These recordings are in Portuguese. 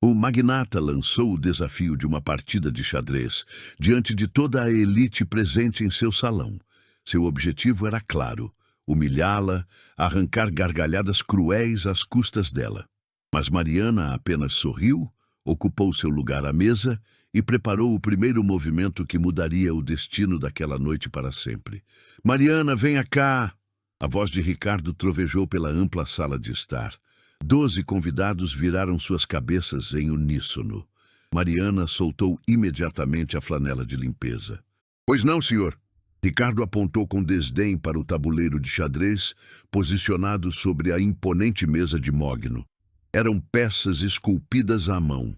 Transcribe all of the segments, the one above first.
O magnata lançou o desafio de uma partida de xadrez diante de toda a elite presente em seu salão. Seu objetivo era claro: humilhá-la, arrancar gargalhadas cruéis às custas dela. Mas Mariana apenas sorriu, ocupou seu lugar à mesa e preparou o primeiro movimento que mudaria o destino daquela noite para sempre. "Mariana, venha cá!" A voz de Ricardo trovejou pela ampla sala de estar. 12 convidados viraram suas cabeças em uníssono. Mariana soltou imediatamente a flanela de limpeza. "Pois não, senhor." Ricardo apontou com desdém para o tabuleiro de xadrez, posicionado sobre a imponente mesa de mogno. Eram peças esculpidas à mão.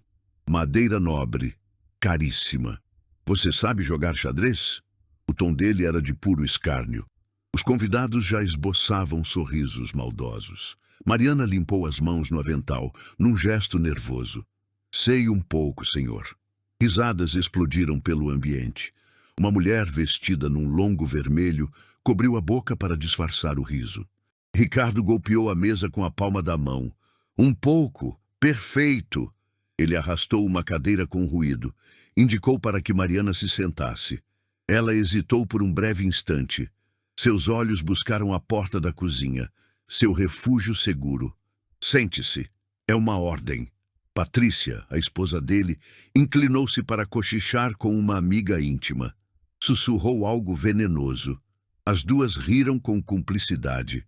Madeira nobre, caríssima. "Você sabe jogar xadrez?" O tom dele era de puro escárnio. Os convidados já esboçavam sorrisos maldosos. Mariana limpou as mãos no avental, num gesto nervoso. "Sei um pouco, senhor." Risadas explodiram pelo ambiente. Uma mulher vestida num longo vermelho cobriu a boca para disfarçar o riso. Ricardo golpeou a mesa com a palma da mão. "Um pouco. Perfeito." Ele arrastou uma cadeira com ruído. Indicou para que Mariana se sentasse. Ela hesitou por um breve instante. Seus olhos buscaram a porta da cozinha, seu refúgio seguro. "Sente-se. É uma ordem." Patrícia, a esposa dele, inclinou-se para cochichar com uma amiga íntima. Sussurrou algo venenoso. As duas riram com cumplicidade.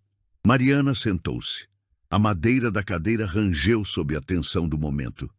Mariana sentou-se. A madeira da cadeira rangeu sob a tensão do momento.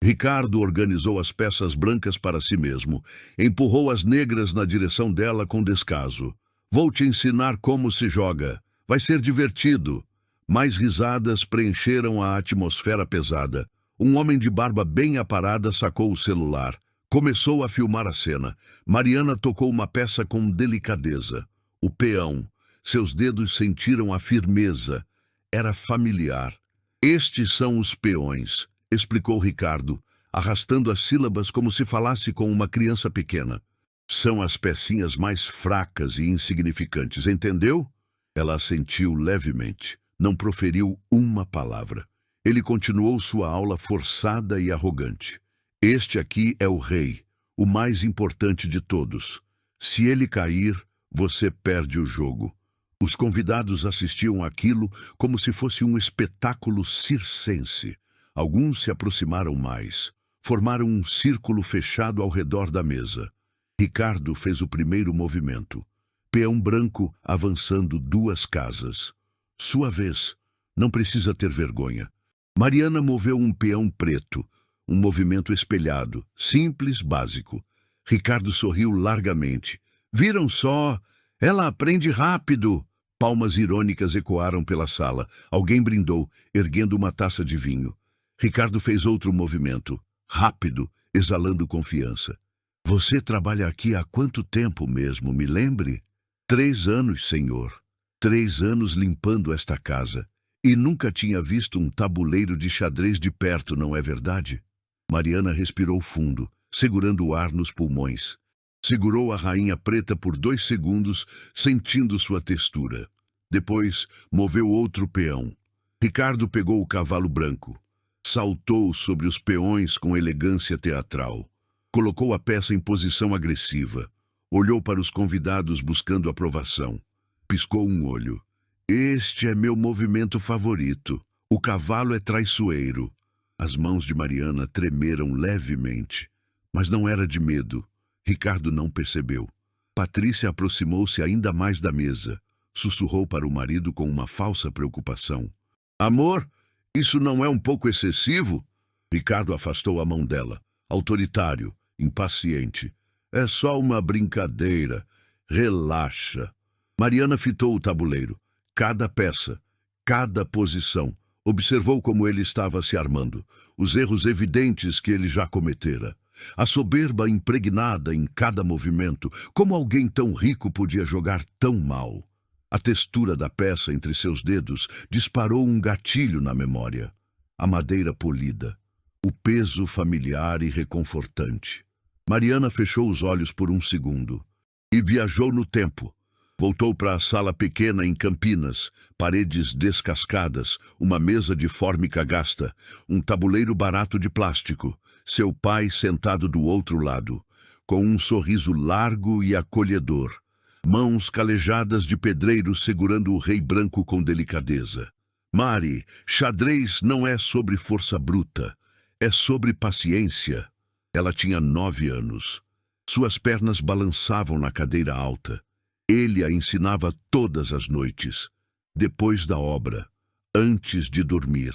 Ricardo organizou as peças brancas para si mesmo. Empurrou as negras na direção dela com descaso. "Vou te ensinar como se joga. Vai ser divertido." Mais risadas preencheram a atmosfera pesada. Um homem de barba bem aparada sacou o celular. Começou a filmar a cena. Mariana tocou uma peça com delicadeza. O peão. Seus dedos sentiram a firmeza. Era familiar. "Estes são os peões", explicou Ricardo, arrastando as sílabas como se falasse com uma criança pequena. "São as pecinhas mais fracas e insignificantes, entendeu?" Ela assentiu levemente. Não proferiu uma palavra. Ele continuou sua aula forçada e arrogante. "Este aqui é o rei, o mais importante de todos. Se ele cair, você perde o jogo." Os convidados assistiam àquilo como se fosse um espetáculo circense. Alguns se aproximaram mais. Formaram um círculo fechado ao redor da mesa. Ricardo fez o primeiro movimento. Peão branco avançando 2 casas. Sua vez. Não precisa ter vergonha. Mariana moveu um peão preto. Um movimento espelhado, simples, básico. Ricardo sorriu largamente. "Viram só? Ela aprende rápido." Palmas irônicas ecoaram pela sala. Alguém brindou, erguendo uma taça de vinho. Ricardo fez outro movimento. Rápido, exalando confiança. "Você trabalha aqui há quanto tempo mesmo, me lembre?" 3 anos, senhor. 3 anos limpando esta casa. E nunca tinha visto um tabuleiro de xadrez de perto, não é verdade?" Mariana respirou fundo, segurando o ar nos pulmões. Segurou a rainha preta por 2 segundos, sentindo sua textura. Depois, moveu outro peão. Ricardo pegou o cavalo branco. Saltou sobre os peões com elegância teatral. Colocou a peça em posição agressiva. Olhou para os convidados buscando aprovação. Piscou um olho. "Este é meu movimento favorito. O cavalo é traiçoeiro." As mãos de Mariana tremeram levemente, mas não era de medo. Ricardo não percebeu. Patrícia aproximou-se ainda mais da mesa. Sussurrou para o marido com uma falsa preocupação. "Amor, isso não é um pouco excessivo?" Ricardo afastou a mão dela, autoritário, impaciente. "É só uma brincadeira. Relaxa." Mariana fitou o tabuleiro. Cada peça, cada posição. Observou como ele estava se armando, os erros evidentes que ele já cometera. A soberba impregnada em cada movimento. Como alguém tão rico podia jogar tão mal? A textura da peça entre seus dedos disparou um gatilho na memória. A madeira polida. O peso familiar e reconfortante. Mariana fechou os olhos por um segundo. E viajou no tempo. Voltou para a sala pequena em Campinas, paredes descascadas, uma mesa de fórmica gasta, um tabuleiro barato de plástico, seu pai sentado do outro lado, com um sorriso largo e acolhedor, mãos calejadas de pedreiro segurando o rei branco com delicadeza. Mari, xadrez não é sobre força bruta, é sobre paciência. Ela tinha 9 anos. Suas pernas balançavam na cadeira alta. Ele a ensinava todas as noites, depois da obra, antes de dormir.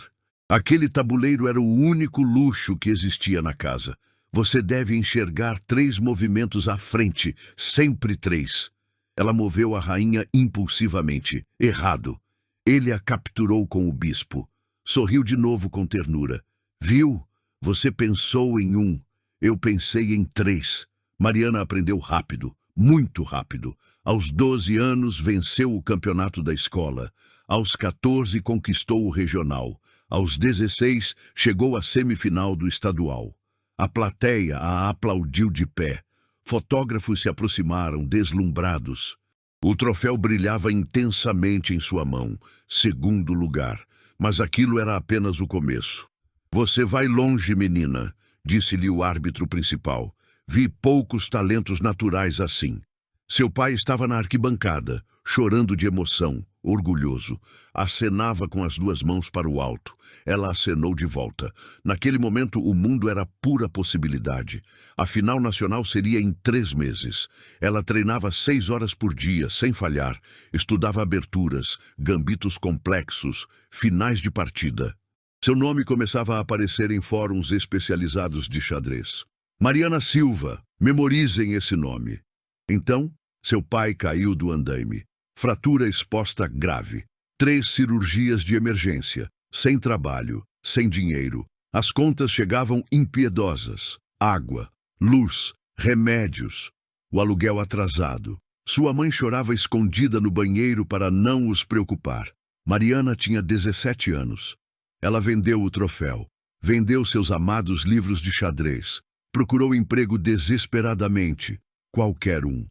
Aquele tabuleiro era o único luxo que existia na casa. Você deve enxergar 3 movimentos à frente, sempre 3. Ela moveu a rainha impulsivamente. Errado. Ele a capturou com o bispo. Sorriu de novo com ternura. Viu? Você pensou em 1. Eu pensei em 3. Mariana aprendeu rápido, muito rápido. Aos 12 anos, venceu o campeonato da escola. Aos 14, conquistou o regional. Aos 16, chegou à semifinal do estadual. A plateia a aplaudiu de pé. Fotógrafos se aproximaram, deslumbrados. O troféu brilhava intensamente em sua mão, 2º lugar. Mas aquilo era apenas o começo. Você vai longe, menina, disse-lhe o árbitro principal. Vi poucos talentos naturais assim. Seu pai estava na arquibancada, chorando de emoção, orgulhoso. Acenava com as 2 mãos para o alto. Ela acenou de volta. Naquele momento, o mundo era pura possibilidade. A final nacional seria em 3 meses. Ela treinava 6 horas por dia, sem falhar. Estudava aberturas, gambitos complexos, finais de partida. Seu nome começava a aparecer em fóruns especializados de xadrez. Mariana Silva, memorizem esse nome. Então, seu pai caiu do andaime. Fratura exposta grave. 3 cirurgias de emergência. Sem trabalho, sem dinheiro. As contas chegavam impiedosas. Água, luz, remédios. O aluguel atrasado. Sua mãe chorava escondida no banheiro para não os preocupar. Mariana tinha 17 anos. Ela vendeu o troféu. Vendeu seus amados livros de xadrez. Procurou emprego desesperadamente. Qualquer um.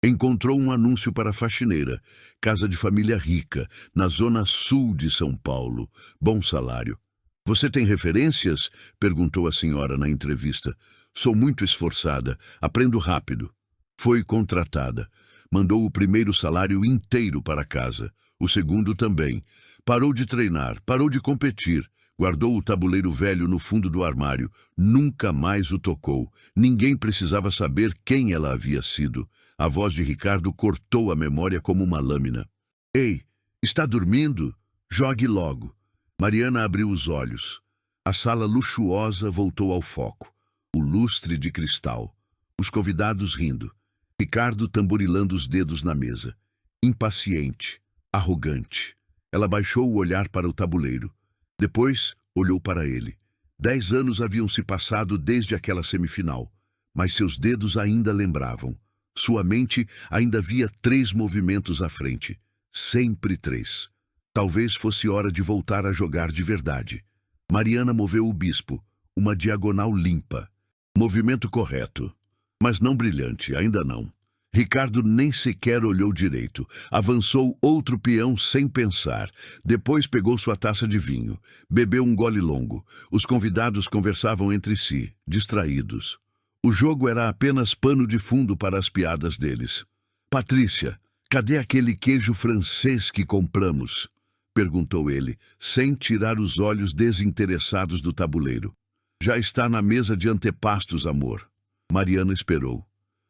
Encontrou um anúncio para faxineira, casa de família rica, na zona sul de São Paulo. Bom salário. Você tem referências? Perguntou a senhora na entrevista. Sou muito esforçada, aprendo rápido. Foi contratada. Mandou o primeiro salário inteiro para casa. O 2º também. Parou de treinar, parou de competir. Guardou o tabuleiro velho no fundo do armário. Nunca mais o tocou. Ninguém precisava saber quem ela havia sido. A voz de Ricardo cortou a memória como uma lâmina. Ei, está dormindo? Jogue logo. Mariana abriu os olhos. A sala luxuosa voltou ao foco. O lustre de cristal. Os convidados rindo. Ricardo tamborilando os dedos na mesa. Impaciente, arrogante. Ela baixou o olhar para o tabuleiro. Depois, olhou para ele. 10 anos haviam se passado desde aquela semifinal, mas seus dedos ainda lembravam. Sua mente ainda via 3 movimentos à frente. Sempre 3. Talvez fosse hora de voltar a jogar de verdade. Mariana moveu o bispo, uma diagonal limpa. Movimento correto, mas não brilhante, ainda não. Ricardo nem sequer olhou direito. Avançou outro peão sem pensar. Depois pegou sua taça de vinho. Bebeu um gole longo. Os convidados conversavam entre si, distraídos. O jogo era apenas pano de fundo para as piadas deles. Patrícia, cadê aquele queijo francês que compramos? Perguntou ele, sem tirar os olhos desinteressados do tabuleiro. Já está na mesa de antepastos, amor. Mariana esperou.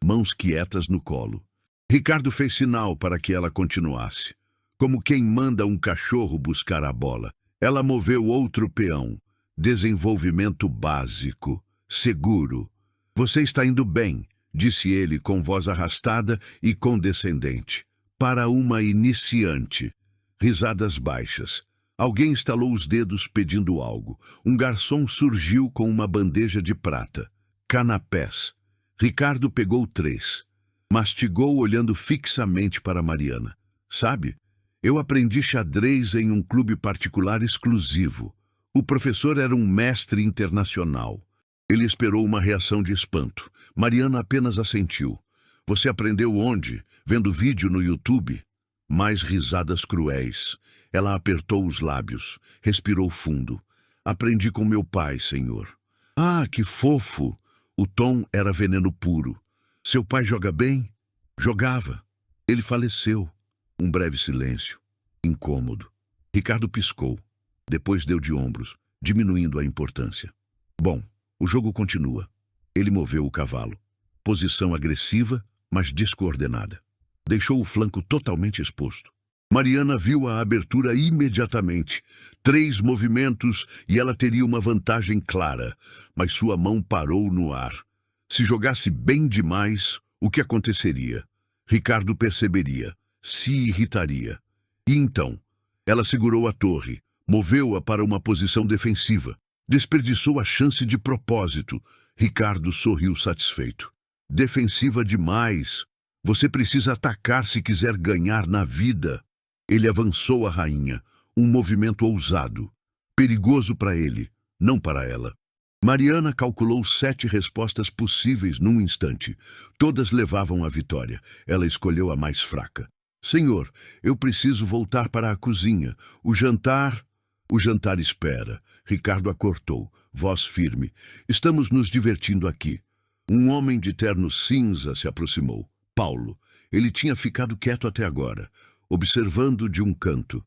Mãos quietas no colo. Ricardo fez sinal para que ela continuasse. Como quem manda um cachorro buscar a bola. Ela moveu outro peão. Desenvolvimento básico. Seguro. Você está indo bem, disse ele com voz arrastada e condescendente. Para uma iniciante. Risadas baixas. Alguém estalou os dedos pedindo algo. Um garçom surgiu com uma bandeja de prata. Canapés. Ricardo pegou 3. Mastigou olhando fixamente para Mariana. Sabe, eu aprendi xadrez em um clube particular exclusivo. O professor era um mestre internacional. Ele esperou uma reação de espanto. Mariana apenas assentiu. Você aprendeu onde? Vendo vídeo no YouTube? Mais risadas cruéis. Ela apertou os lábios, respirou fundo. Aprendi com meu pai, senhor. Ah, que fofo! O tom era veneno puro. Seu pai joga bem? Jogava. Ele faleceu. Um breve silêncio. Incômodo. Ricardo piscou. Depois deu de ombros, diminuindo a importância. Bom, o jogo continua. Ele moveu o cavalo. Posição agressiva, mas descoordenada. Deixou o flanco totalmente exposto. Mariana viu a abertura imediatamente. 3 movimentos e ela teria uma vantagem clara, mas sua mão parou no ar. Se jogasse bem demais, o que aconteceria? Ricardo perceberia, se irritaria. E então, ela segurou a torre, moveu-a para uma posição defensiva. Desperdiçou a chance de propósito. Ricardo sorriu satisfeito. Defensiva demais. Você precisa atacar se quiser ganhar na vida. Ele avançou a rainha, um movimento ousado. Perigoso para ele, não para ela. Mariana calculou 7 respostas possíveis num instante. Todas levavam à vitória. Ela escolheu a mais fraca. Senhor, eu preciso voltar para a cozinha. O jantar espera. Ricardo a cortou, voz firme. Estamos nos divertindo aqui. Um homem de terno cinza se aproximou. Paulo. Ele tinha ficado quieto até agora, observando de um canto.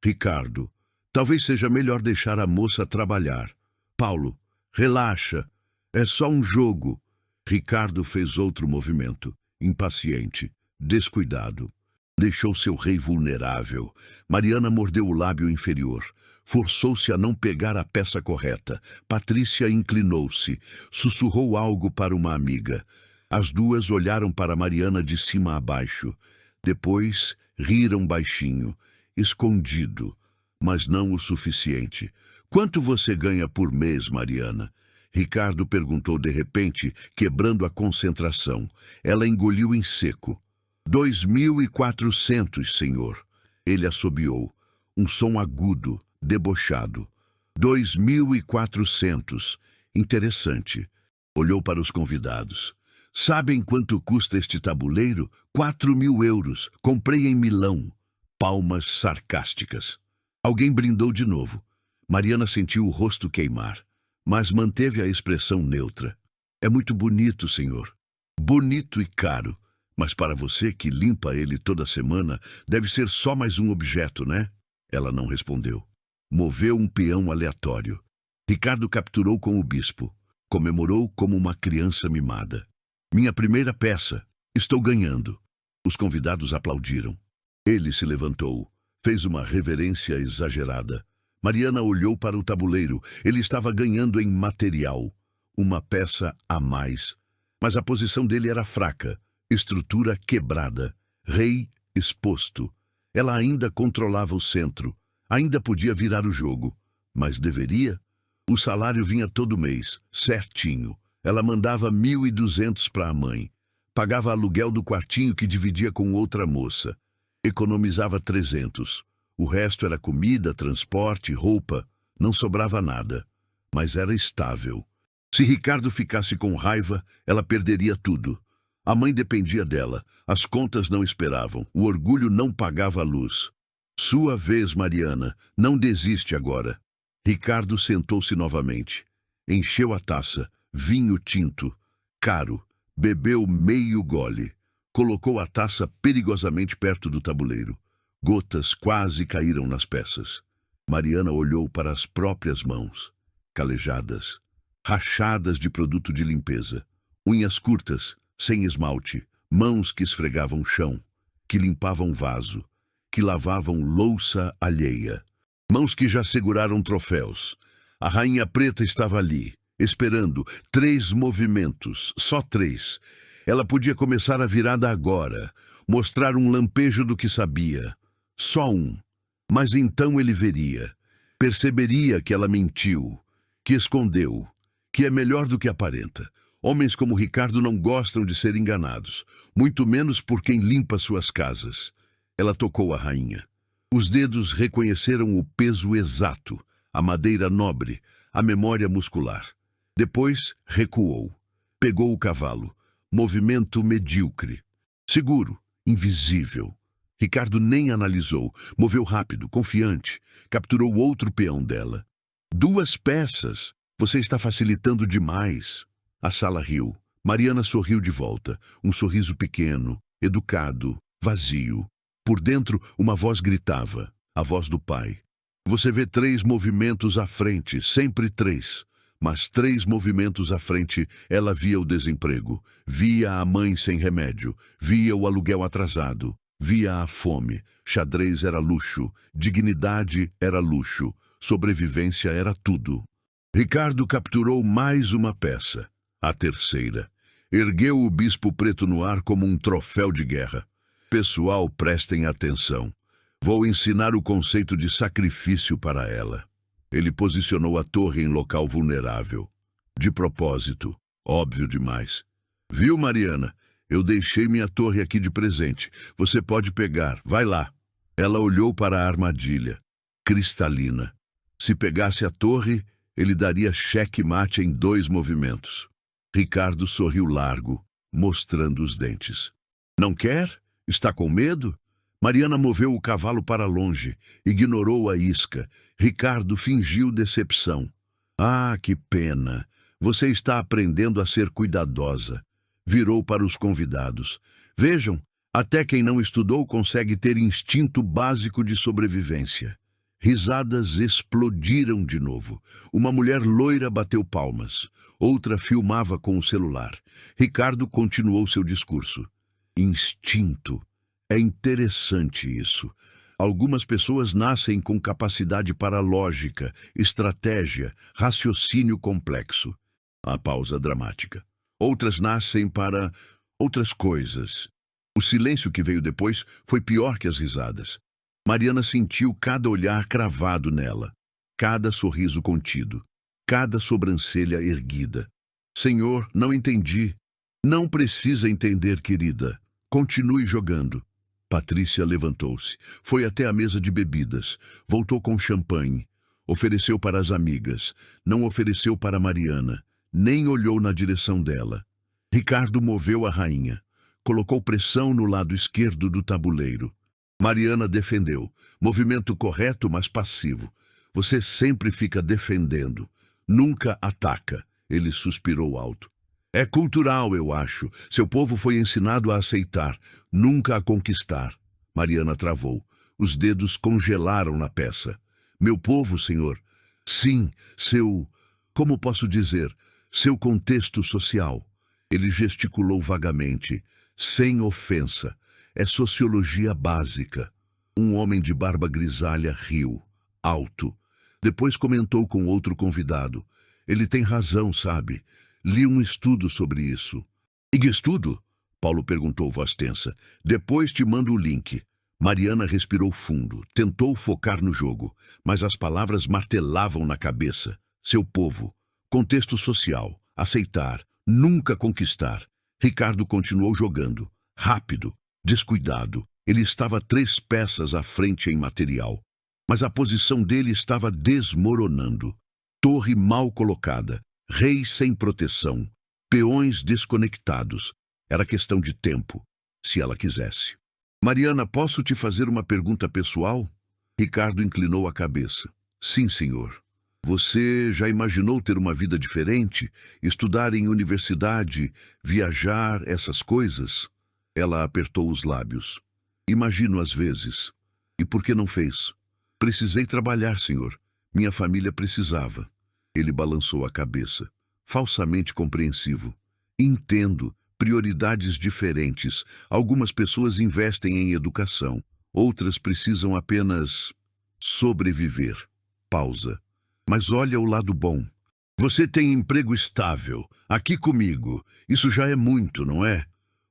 Ricardo. Talvez seja melhor deixar a moça trabalhar. Paulo. Relaxa. É só um jogo. Ricardo fez outro movimento. Impaciente. Descuidado. Deixou seu rei vulnerável. Mariana mordeu o lábio inferior. Forçou-se a não pegar a peça correta. Patrícia inclinou-se. Sussurrou algo para uma amiga. As duas olharam para Mariana de cima a baixo. Depois, riram baixinho, escondido, mas não o suficiente. Quanto você ganha por mês, Mariana? Ricardo perguntou de repente, quebrando a concentração. Ela engoliu em seco. 2.400, senhor. Ele assobiou. Um som agudo, debochado. 2.400. Interessante. Olhou para os convidados. Sabem quanto custa este tabuleiro? 4.000 euros. Comprei em Milão. Palmas sarcásticas. Alguém brindou de novo. Mariana sentiu o rosto queimar, mas manteve a expressão neutra. É muito bonito, senhor. Bonito e caro. Mas para você que limpa ele toda semana, deve ser só mais um objeto, né? Ela não respondeu. Moveu um peão aleatório. Ricardo capturou com o bispo. Comemorou como uma criança mimada. Minha primeira peça. Estou ganhando. Os convidados aplaudiram. Ele se levantou. Fez uma reverência exagerada. Mariana olhou para o tabuleiro. Ele estava ganhando em material. Uma peça a mais. Mas a posição dele era fraca. Estrutura quebrada. Rei exposto. Ela ainda controlava o centro. Ainda podia virar o jogo. Mas deveria? O salário vinha todo mês, certinho. Ela mandava 1.200 para a mãe. Pagava aluguel do quartinho que dividia com outra moça. Economizava 300. O resto era comida, transporte, roupa. Não sobrava nada. Mas era estável. Se Ricardo ficasse com raiva, ela perderia tudo. A mãe dependia dela. As contas não esperavam. O orgulho não pagava a luz. Sua vez, Mariana. Não desiste agora. Ricardo sentou-se novamente. Encheu a taça. Vinho tinto. Caro. Bebeu meio gole. Colocou a taça perigosamente perto do tabuleiro. Gotas quase caíram nas peças. Mariana olhou para as próprias mãos. Calejadas. Rachadas de produto de limpeza. Unhas curtas, sem esmalte. Mãos que esfregavam chão. Que limpavam vaso. Que lavavam louça alheia. Mãos que já seguraram troféus. A rainha preta estava ali, esperando. 3 movimentos, só 3. Ela podia começar a virada agora, mostrar um lampejo do que sabia. Só um. Mas então ele veria. Perceberia que ela mentiu, que escondeu, que é melhor do que aparenta. Homens como Ricardo não gostam de ser enganados, muito menos por quem limpa suas casas. Ela tocou a rainha. Os dedos reconheceram o peso exato, a madeira nobre, a memória muscular. Depois, recuou. Pegou o cavalo. Movimento medíocre. Seguro, invisível. Ricardo nem analisou, moveu rápido, confiante, capturou outro peão dela. 2 peças! Você está facilitando demais. A sala riu. Mariana sorriu de volta, um sorriso pequeno, educado, vazio. Por dentro, uma voz gritava, a voz do pai. Você vê 3 movimentos à frente, sempre 3. Mas 3 movimentos à frente, ela via o desemprego, via a mãe sem remédio, via o aluguel atrasado, via a fome. Xadrez era luxo, dignidade era luxo, sobrevivência era tudo. Ricardo capturou mais uma peça, a terceira. Ergueu o bispo preto no ar como um troféu de guerra. Pessoal, prestem atenção. Vou ensinar o conceito de sacrifício para ela. Ele posicionou a torre em local vulnerável. De propósito, óbvio demais. Viu, Mariana? Eu deixei minha torre aqui de presente. Você pode pegar, vai lá. Ela olhou para a armadilha. Cristalina. Se pegasse a torre, ele daria cheque-mate em 2 movimentos. Ricardo sorriu largo, mostrando os dentes. Não quer? Está com medo? Mariana moveu o cavalo para longe, ignorou a isca. Ricardo fingiu decepção. Ah, que pena! Você está aprendendo a ser cuidadosa. Virou para os convidados. Vejam, até quem não estudou consegue ter instinto básico de sobrevivência. Risadas explodiram de novo. Uma mulher loira bateu palmas. Outra filmava com o celular. Ricardo continuou seu discurso. Instinto. É interessante isso. Algumas pessoas nascem com capacidade para lógica, estratégia, raciocínio complexo. A pausa dramática. Outras nascem para outras coisas. O silêncio que veio depois foi pior que as risadas. Mariana sentiu cada olhar cravado nela, cada sorriso contido, cada sobrancelha erguida. Senhor, não entendi. Não precisa entender, querida. Continue jogando. Patrícia levantou-se, foi até a mesa de bebidas, voltou com champanhe, ofereceu para as amigas, não ofereceu para Mariana, nem olhou na direção dela. Ricardo moveu a rainha, colocou pressão no lado esquerdo do tabuleiro. Mariana defendeu, movimento correto, mas passivo. Você sempre fica defendendo, nunca ataca. Ele suspirou alto. É cultural, eu acho. Seu povo foi ensinado a aceitar, nunca a conquistar. Mariana travou. Os dedos congelaram na peça. Meu povo, senhor? Sim, seu... Como posso dizer? Seu contexto social. Ele gesticulou vagamente, sem ofensa. É sociologia básica. Um homem de barba grisalha riu, alto. Depois comentou com outro convidado. Ele tem razão, sabe? Li um estudo sobre isso. E que estudo? Paulo perguntou voz tensa. Depois te mando o link. Mariana respirou fundo, tentou focar no jogo, mas as palavras martelavam na cabeça. Seu povo, contexto social, aceitar, nunca conquistar. Ricardo continuou jogando, rápido, descuidado. Ele estava 3 peças à frente em material, mas a posição dele estava desmoronando. Torre mal colocada, rei sem proteção, peões desconectados. Era questão de tempo, se ela quisesse. Mariana, posso te fazer uma pergunta pessoal? Ricardo inclinou a cabeça. Sim, senhor. Você já imaginou ter uma vida diferente? Estudar em universidade, viajar, essas coisas? Ela apertou os lábios. Imagino às vezes. E por que não fez? Precisei trabalhar, senhor. Minha família precisava. Ele balançou a cabeça, falsamente compreensivo. Entendo. Prioridades diferentes. Algumas pessoas investem em educação. Outras precisam apenas sobreviver. Pausa. Mas olha o lado bom. Você tem emprego estável, aqui comigo. Isso já é muito, não é?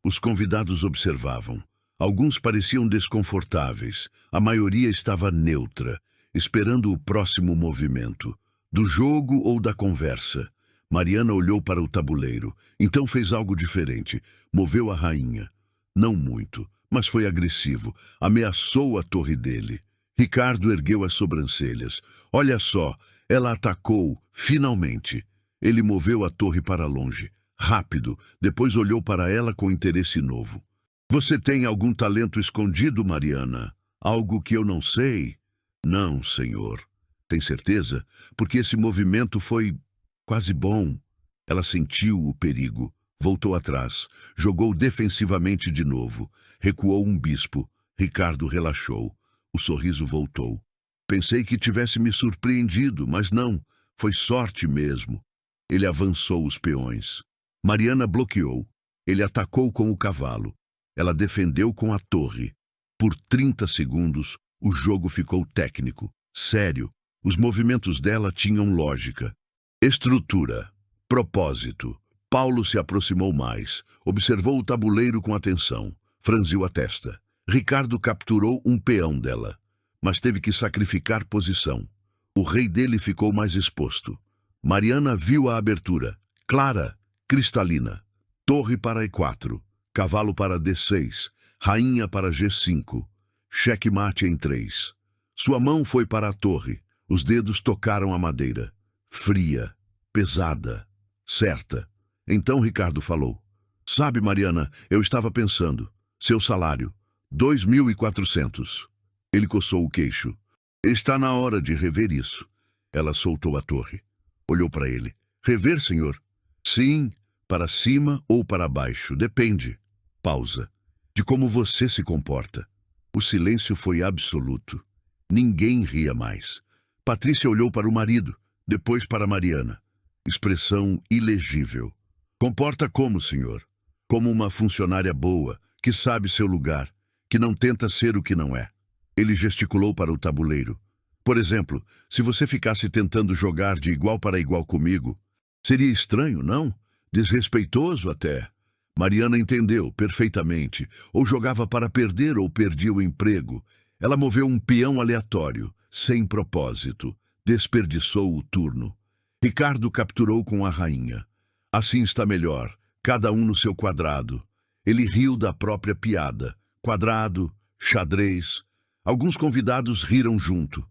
Os convidados observavam. Alguns pareciam desconfortáveis. A maioria estava neutra, esperando o próximo movimento. Do jogo ou da conversa. Mariana olhou para o tabuleiro. Então fez algo diferente. Moveu a rainha. Não muito, mas foi agressivo. Ameaçou a torre dele. Ricardo ergueu as sobrancelhas. Olha só, ela atacou, finalmente. Ele moveu a torre para longe. Rápido, depois olhou para ela com interesse novo. Você tem algum talento escondido, Mariana? Algo que eu não sei? Não, senhor. Tem certeza? Porque esse movimento foi quase bom. Ela sentiu o perigo. Voltou atrás. Jogou defensivamente de novo. Recuou um bispo. Ricardo relaxou. O sorriso voltou. Pensei que tivesse me surpreendido, mas não. Foi sorte mesmo. Ele avançou os peões. Mariana bloqueou. Ele atacou com o cavalo. Ela defendeu com a torre. Por 30 segundos, o jogo ficou técnico, sério. Os movimentos dela tinham lógica. Estrutura. Propósito. Paulo se aproximou mais. Observou o tabuleiro com atenção. Franziu a testa. Ricardo capturou um peão dela, mas teve que sacrificar posição. O rei dele ficou mais exposto. Mariana viu a abertura. Clara, cristalina. Torre para E4. Cavalo para D6, rainha para G5, xeque-mate em 3. Sua mão foi para a torre, os dedos tocaram a madeira. Fria, pesada, certa. Então Ricardo falou. Sabe, Mariana, eu estava pensando. Seu salário, 2.400. Ele coçou o queixo. Está na hora de rever isso. Ela soltou a torre. Olhou para ele. Rever, senhor? Sim, para cima ou para baixo, depende. Pausa. De como você se comporta. O silêncio foi absoluto. Ninguém ria mais. Patrícia olhou para o marido, depois para Mariana. Expressão ilegível. Comporta como, senhor? Como uma funcionária boa, que sabe seu lugar, que não tenta ser o que não é. Ele gesticulou para o tabuleiro. Por exemplo, se você ficasse tentando jogar de igual para igual comigo, seria estranho, não? Desrespeitoso até. Mariana entendeu perfeitamente. Ou jogava para perder ou perdia o emprego. Ela moveu um peão aleatório, sem propósito. Desperdiçou o turno. Ricardo capturou com a rainha. Assim está melhor, cada um no seu quadrado. Ele riu da própria piada. Quadrado, xadrez. Alguns convidados riram junto.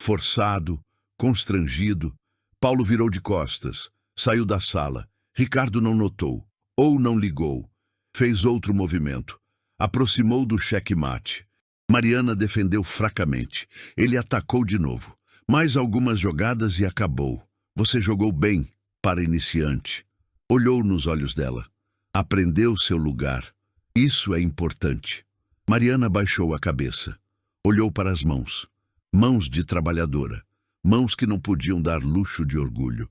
Forçado, constrangido. Paulo virou de costas. Saiu da sala. Ricardo não notou. Ou não ligou. Fez outro movimento. Aproximou do xeque-mate. Mariana defendeu fracamente. Ele atacou de novo. Mais algumas jogadas e acabou. Você jogou bem, para iniciante. Olhou nos olhos dela. Aprendeu seu lugar. Isso é importante. Mariana baixou a cabeça. Olhou para as mãos. Mãos de trabalhadora. Mãos que não podiam dar luxo de orgulho.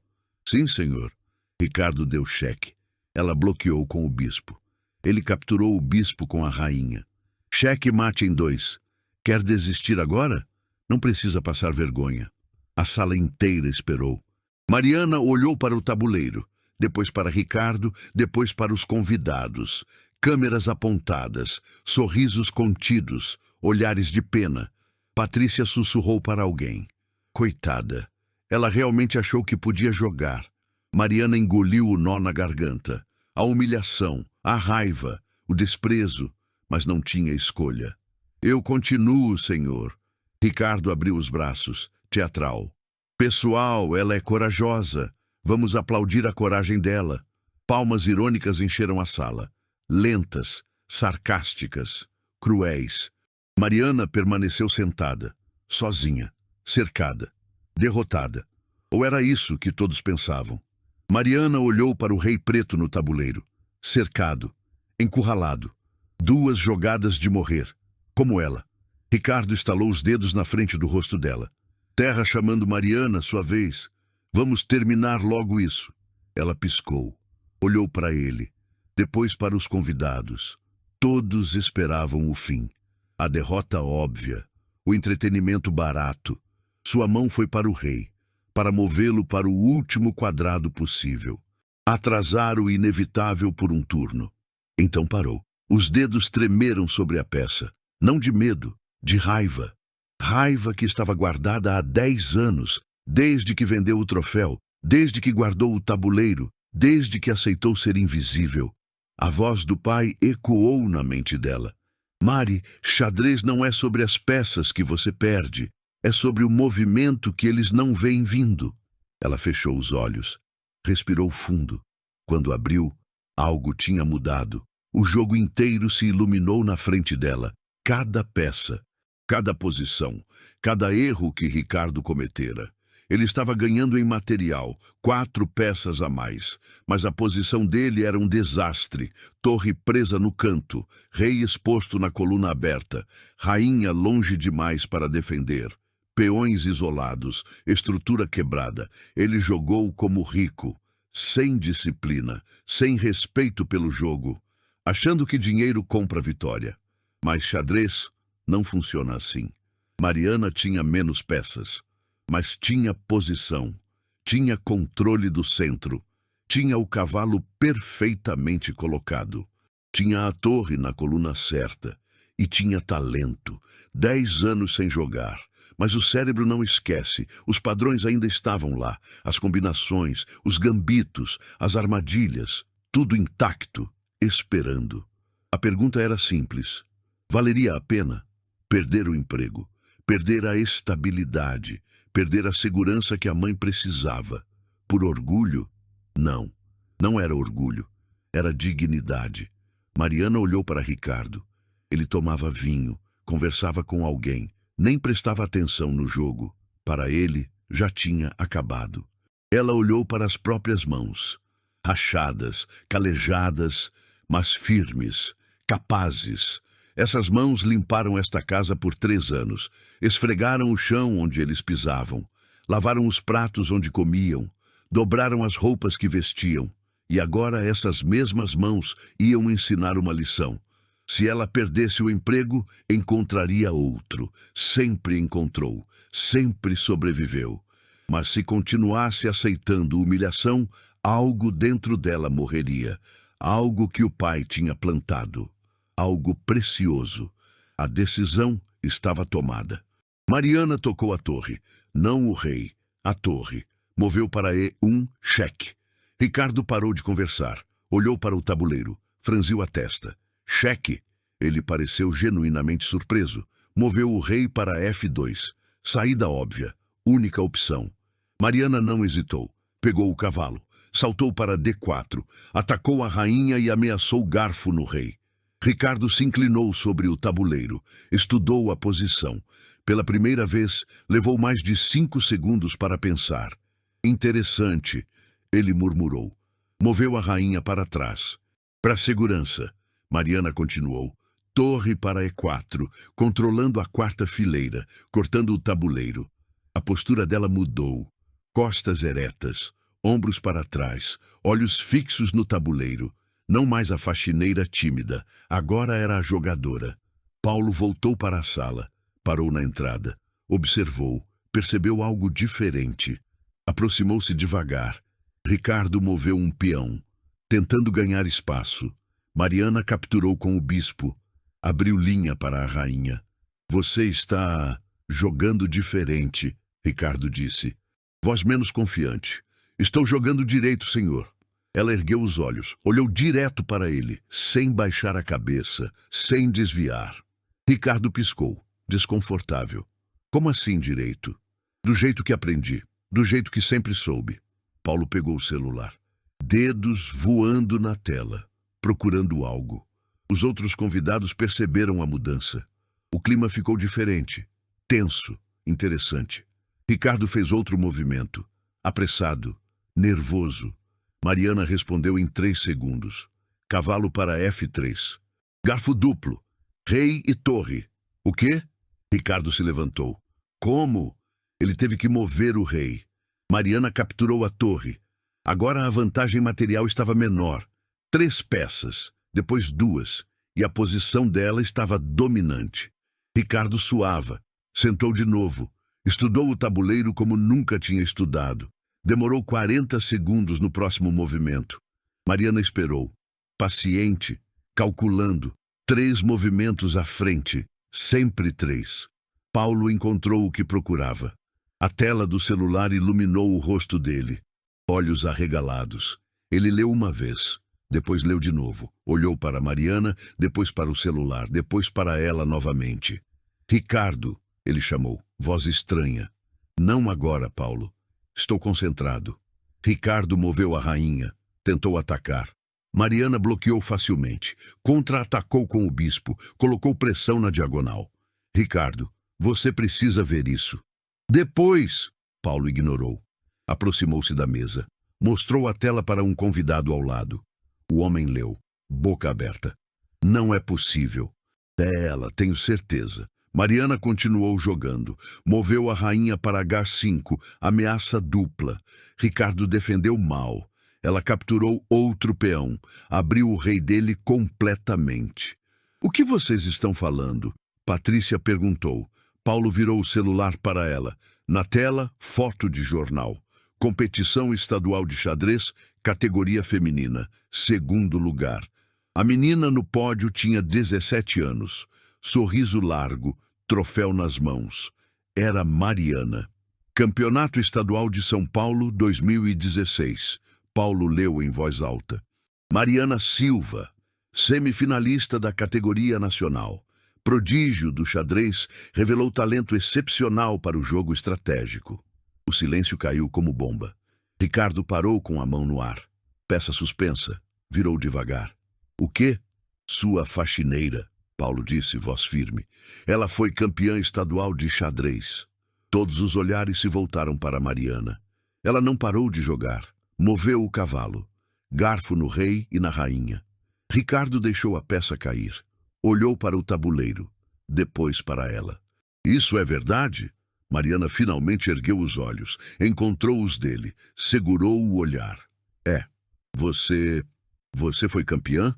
Sim, senhor. Ricardo deu cheque. Ela bloqueou com o bispo. Ele capturou o bispo com a rainha. Xeque-mate em 2. Quer desistir agora? Não precisa passar vergonha. A sala inteira esperou. Mariana olhou para o tabuleiro, depois para Ricardo, depois para os convidados. Câmeras apontadas, sorrisos contidos, olhares de pena. Patrícia sussurrou para alguém. Coitada. Ela realmente achou que podia jogar. Mariana engoliu o nó na garganta. A humilhação, a raiva, o desprezo, mas não tinha escolha. Eu continuo, senhor. Ricardo abriu os braços, teatral. Pessoal, ela é corajosa. Vamos aplaudir a coragem dela. Palmas irônicas encheram a sala. Lentas, sarcásticas, cruéis. Mariana permaneceu sentada, sozinha, cercada, derrotada. Ou era isso que todos pensavam? Mariana olhou para o rei preto no tabuleiro, cercado, encurralado. 2 jogadas de morrer, como ela. Ricardo estalou os dedos na frente do rosto dela. Terra chamando Mariana, sua vez. Vamos terminar logo isso. Ela piscou, olhou para ele, depois para os convidados. Todos esperavam o fim. A derrota óbvia, o entretenimento barato. Sua mão foi para o rei, para movê-lo para o último quadrado possível. Atrasar o inevitável por um turno. Então parou. Os dedos tremeram sobre a peça. Não de medo, de raiva. Raiva que estava guardada há 10 anos, desde que vendeu o troféu, desde que guardou o tabuleiro, desde que aceitou ser invisível. A voz do pai ecoou na mente dela. Mari, xadrez não é sobre as peças que você perde, é sobre o movimento que eles não veem vindo. Ela fechou os olhos, respirou fundo. Quando abriu, algo tinha mudado. O jogo inteiro se iluminou na frente dela. Cada peça, cada posição, cada erro que Ricardo cometera. Ele estava ganhando em material, 4 peças a mais, mas a posição dele era um desastre. Torre presa no canto, rei exposto na coluna aberta, rainha longe demais para defender. Peões isolados, estrutura quebrada. Ele jogou como rico, sem disciplina, sem respeito pelo jogo, achando que dinheiro compra vitória. Mas xadrez não funciona assim. Mariana tinha menos peças, mas tinha posição, tinha controle do centro, tinha o cavalo perfeitamente colocado, tinha a torre na coluna certa e tinha talento. 10 anos sem jogar, mas o cérebro não esquece, os padrões ainda estavam lá, as combinações, os gambitos, as armadilhas, tudo intacto, esperando. A pergunta era simples: valeria a pena perder o emprego, perder a estabilidade, perder a segurança que a mãe precisava? Por orgulho? Não, não era orgulho, era dignidade. Mariana olhou para Ricardo. Ele tomava vinho, conversava com alguém, nem prestava atenção no jogo. Para ele, já tinha acabado. Ela olhou para as próprias mãos, rachadas, calejadas, mas firmes, capazes. Essas mãos limparam esta casa por 3 anos, esfregaram o chão onde eles pisavam, lavaram os pratos onde comiam, dobraram as roupas que vestiam, e agora essas mesmas mãos iam ensinar uma lição. Se ela perdesse o emprego, encontraria outro. Sempre encontrou, sempre sobreviveu. Mas se continuasse aceitando humilhação, algo dentro dela morreria, algo que o pai tinha plantado. Algo precioso. A decisão estava tomada. Mariana tocou a torre, não o rei, a torre. Moveu para um cheque. Ricardo parou de conversar, olhou para o tabuleiro, franziu a testa. Cheque? Ele pareceu genuinamente surpreso. Moveu o rei para F2. Saída óbvia, única opção. Mariana não hesitou. Pegou o cavalo, saltou para D4, atacou a rainha e ameaçou garfo no rei. Ricardo se inclinou sobre o tabuleiro, estudou a posição. Pela primeira vez, levou mais de 5 segundos para pensar. Interessante, ele murmurou. Moveu a rainha para trás. Para segurança, Mariana continuou. Torre para E4, controlando a 4ª fileira, cortando o tabuleiro. A postura dela mudou. Costas eretas, ombros para trás, olhos fixos no tabuleiro. Não mais a faxineira tímida, agora era a jogadora. Paulo voltou para a sala, parou na entrada, observou, percebeu algo diferente. Aproximou-se devagar. Ricardo moveu um peão, tentando ganhar espaço. Mariana capturou com o bispo, abriu linha para a rainha. Você está jogando diferente, Ricardo disse. Voz menos confiante. Estou jogando direito, senhor. Ela ergueu os olhos, olhou direto para ele, sem baixar a cabeça, sem desviar. Ricardo piscou, desconfortável. Como assim direito? Do jeito que aprendi, do jeito que sempre soube. Paulo pegou o celular. Dedos voando na tela, procurando algo. Os outros convidados perceberam a mudança. O clima ficou diferente, tenso, interessante. Ricardo fez outro movimento, apressado, nervoso. Mariana respondeu em 3 segundos. Cavalo para F3. Garfo duplo. Rei e torre. O quê? Ricardo se levantou. Como? Ele teve que mover o rei. Mariana capturou a torre. Agora a vantagem material estava menor. 3 peças, depois 2, e a posição dela estava dominante. Ricardo suava. Sentou de novo. Estudou o tabuleiro como nunca tinha estudado. Demorou 40 segundos no próximo movimento. Mariana esperou, paciente, calculando. 3 movimentos à frente, sempre 3. Paulo encontrou o que procurava. A tela do celular iluminou o rosto dele. Olhos arregalados. Ele leu uma vez, depois leu de novo. Olhou para Mariana, depois para o celular, depois para ela novamente. Ricardo, ele chamou, voz estranha. Não agora, Paulo. Estou concentrado. Ricardo moveu a rainha, tentou atacar. Mariana bloqueou facilmente, contra-atacou com o bispo, colocou pressão na diagonal. Ricardo, você precisa ver isso. Depois, Paulo ignorou. Aproximou-se da mesa. Mostrou a tela para um convidado ao lado. O homem leu, boca aberta. Não é possível. É ela, tenho certeza. Mariana continuou jogando. Moveu a rainha para H5, ameaça dupla. Ricardo defendeu mal. Ela capturou outro peão. Abriu o rei dele completamente. O que vocês estão falando? Patrícia perguntou. Paulo virou o celular para ela. Na tela, foto de jornal. Competição estadual de xadrez, categoria feminina. 2º lugar. A menina no pódio tinha 17 anos. Sorriso largo, troféu nas mãos. Era Mariana. Campeonato Estadual de São Paulo, 2016. Paulo leu em voz alta. Mariana Silva, semifinalista da categoria nacional. Prodígio do xadrez, revelou talento excepcional para o jogo estratégico. O silêncio caiu como bomba. Ricardo parou com a mão no ar. Peça suspensa. Virou devagar. O quê? Sua faxineira, Paulo disse, voz firme. Ela foi campeã estadual de xadrez. Todos os olhares se voltaram para Mariana. Ela não parou de jogar. Moveu o cavalo. Garfo no rei e na rainha. Ricardo deixou a peça cair. Olhou para o tabuleiro. Depois para ela. Isso é verdade? Mariana finalmente ergueu os olhos. Encontrou os dele. Segurou o olhar. É. Você foi campeã?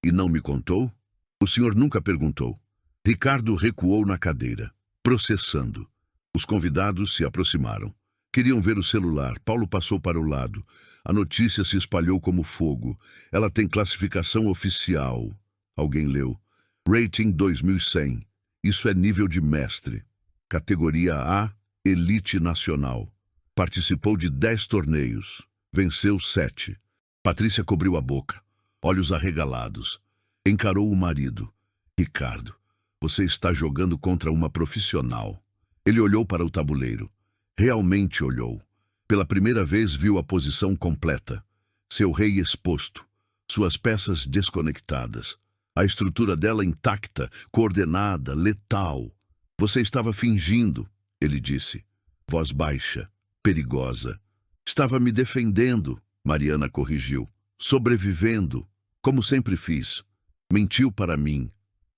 E não me contou? O senhor nunca perguntou. Ricardo recuou na cadeira, processando. Os convidados se aproximaram. Queriam ver o celular. Paulo passou para o lado. A notícia se espalhou como fogo. Ela tem classificação oficial. Alguém leu. Rating 2100. Isso é nível de mestre. Categoria A, Elite Nacional. Participou de 10 torneios. Venceu 7. Patrícia cobriu a boca. Olhos arregalados. Encarou o marido. Ricardo, você está jogando contra uma profissional. Ele olhou para o tabuleiro. Realmente olhou. Pela primeira vez viu a posição completa. Seu rei exposto. Suas peças desconectadas. A estrutura dela intacta, coordenada, letal. Você estava fingindo, ele disse. Voz baixa, perigosa. Estava me defendendo, Mariana corrigiu. Sobrevivendo, como sempre fiz. Mentiu para mim.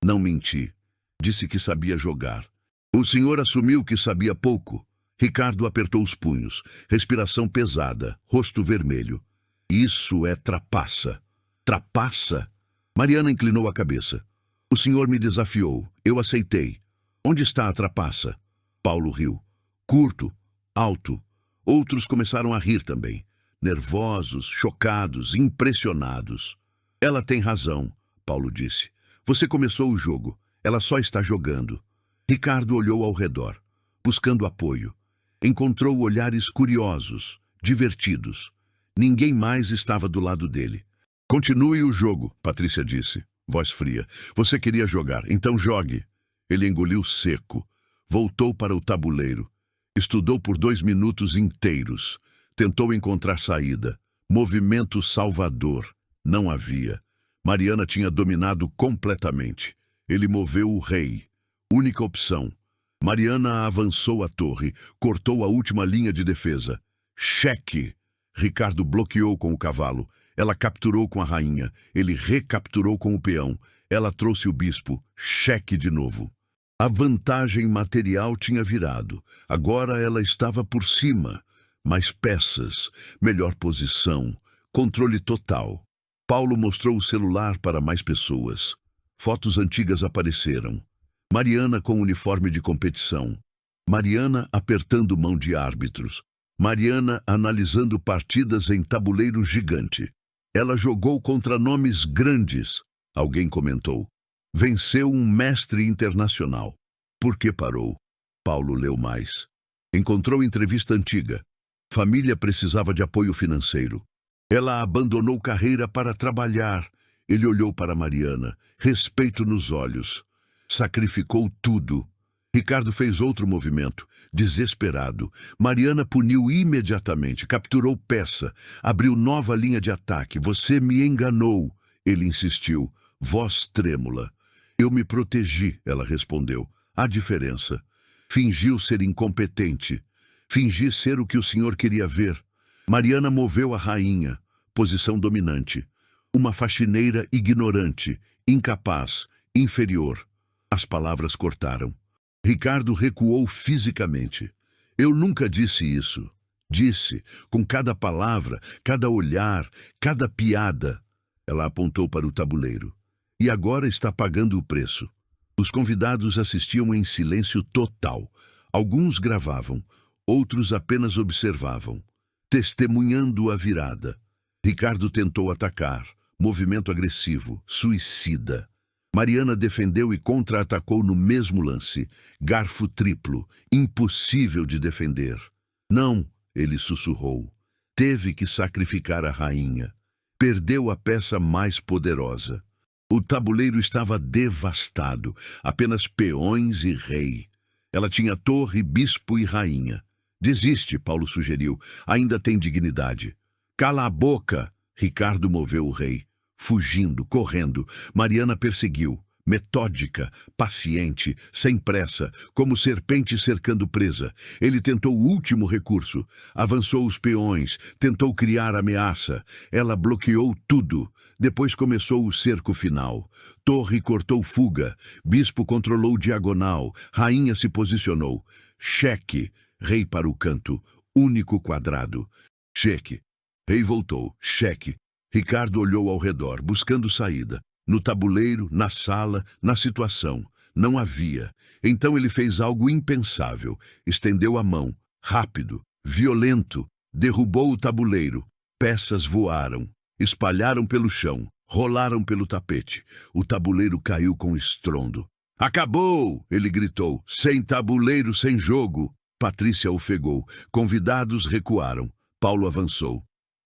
Não menti. Disse que sabia jogar. O senhor assumiu que sabia pouco. Ricardo apertou os punhos. Respiração pesada, rosto vermelho. Isso é trapaça. Trapaça? Mariana inclinou a cabeça. O senhor me desafiou. Eu aceitei. Onde está a trapaça? Paulo riu. Curto, alto. Outros começaram a rir também. Nervosos, chocados, impressionados. Ela tem razão, Paulo disse. Você começou o jogo. Ela só está jogando. Ricardo olhou ao redor, buscando apoio. Encontrou olhares curiosos, divertidos. Ninguém mais estava do lado dele. Continue o jogo, Patrícia disse, voz fria. Você queria jogar, então jogue. Ele engoliu seco. Voltou para o tabuleiro. Estudou por 2 minutos inteiros. Tentou encontrar saída. Movimento salvador. Não havia. Mariana tinha dominado completamente. Ele moveu o rei. Única opção. Mariana avançou a torre. Cortou a última linha de defesa. Cheque. Ricardo bloqueou com o cavalo. Ela capturou com a rainha. Ele recapturou com o peão. Ela trouxe o bispo. Cheque de novo. A vantagem material tinha virado. Agora ela estava por cima. Mais peças, melhor posição, controle total. Paulo mostrou o celular para mais pessoas. Fotos antigas apareceram. Mariana com uniforme de competição. Mariana apertando mão de árbitros. Mariana analisando partidas em tabuleiro gigante. Ela jogou contra nomes grandes, alguém comentou. Venceu um mestre internacional. Por que parou? Paulo leu mais. Encontrou entrevista antiga. Família precisava de apoio financeiro. Ela abandonou carreira para trabalhar. Ele olhou para Mariana, respeito nos olhos. Sacrificou tudo. Ricardo fez outro movimento, desesperado. Mariana puniu imediatamente, capturou peça, abriu nova linha de ataque. Você me enganou, ele insistiu, voz trêmula. Eu me protegi, ela respondeu. Há diferença. Fingiu ser incompetente. Fingi ser o que o senhor queria ver. Mariana moveu a rainha, posição dominante. Uma faxineira ignorante, incapaz, inferior. As palavras cortaram. Ricardo recuou fisicamente. Eu nunca disse isso. Disse, com cada palavra, cada olhar, cada piada. Ela apontou para o tabuleiro. E agora está pagando o preço. Os convidados assistiam em silêncio total. Alguns gravavam, outros apenas observavam, testemunhando a virada. Ricardo tentou atacar, movimento agressivo, suicida. Mariana defendeu e contra-atacou no mesmo lance. Garfo triplo, impossível de defender. Não, ele sussurrou. Teve que sacrificar a rainha. Perdeu a peça mais poderosa. O tabuleiro estava devastado, apenas peões e rei. Ela tinha torre, bispo e rainha. Desiste, Paulo sugeriu. Ainda tem dignidade. Cala a boca! Ricardo moveu o rei. Fugindo, correndo, Mariana perseguiu, metódica, paciente, sem pressa, como serpente cercando presa. Ele tentou o último recurso, avançou os peões, tentou criar ameaça. Ela bloqueou tudo. Depois começou o cerco final. Torre cortou fuga, bispo controlou diagonal, rainha se posicionou. Cheque, rei para o canto, único quadrado. Cheque. Rei voltou, cheque. Ricardo olhou ao redor, buscando saída. No tabuleiro, na sala, na situação. Não havia. Então ele fez algo impensável. Estendeu a mão. Rápido, violento. Derrubou o tabuleiro. Peças voaram. Espalharam pelo chão. Rolaram pelo tapete. O tabuleiro caiu com estrondo. Acabou! Ele gritou. Sem tabuleiro, sem jogo. Patrícia ofegou. Convidados recuaram. Paulo avançou.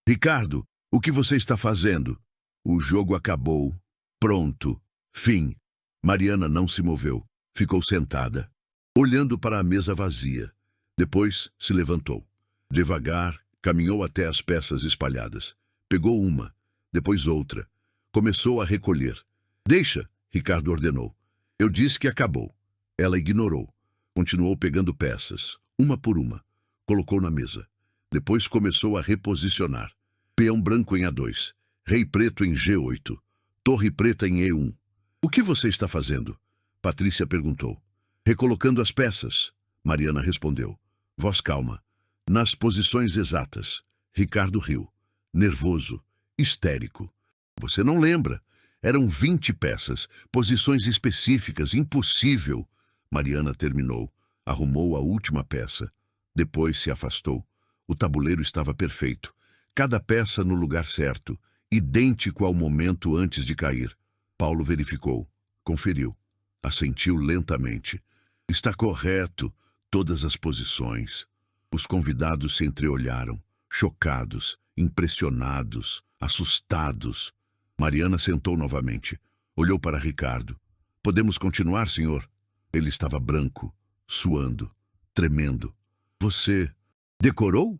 Ricardo, o que você está fazendo? O jogo acabou. Pronto. Fim. Mariana não se moveu. Ficou sentada, olhando para a mesa vazia. Depois se levantou. Devagar, caminhou até as peças espalhadas. Pegou uma, depois outra. Começou a recolher. Deixa, Ricardo ordenou. Eu disse que acabou. Ela ignorou. Continuou pegando peças, uma por uma. Colocou na mesa. Depois começou a reposicionar. Peão branco em A2, rei preto em G8, torre preta em E1. O que você está fazendo? Patrícia perguntou. Recolocando as peças, Mariana respondeu. Voz calma. Nas posições exatas. Ricardo riu. Nervoso, histérico. Você não lembra? Eram 20 peças, posições específicas, impossível. Mariana terminou. Arrumou a última peça. Depois se afastou. O tabuleiro estava perfeito. Cada peça no lugar certo, idêntico ao momento antes de cair. Paulo verificou, conferiu, assentiu lentamente. Está correto, todas as posições. Os convidados se entreolharam, chocados, impressionados, assustados. Mariana sentou novamente, olhou para Ricardo. Podemos continuar, senhor? Ele estava branco, suando, tremendo. Você decorou?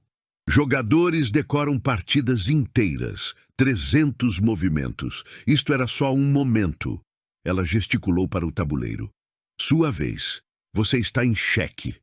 Jogadores decoram partidas inteiras, 300 movimentos. Isto era só um momento. Ela gesticulou para o tabuleiro. Sua vez. Você está em xeque.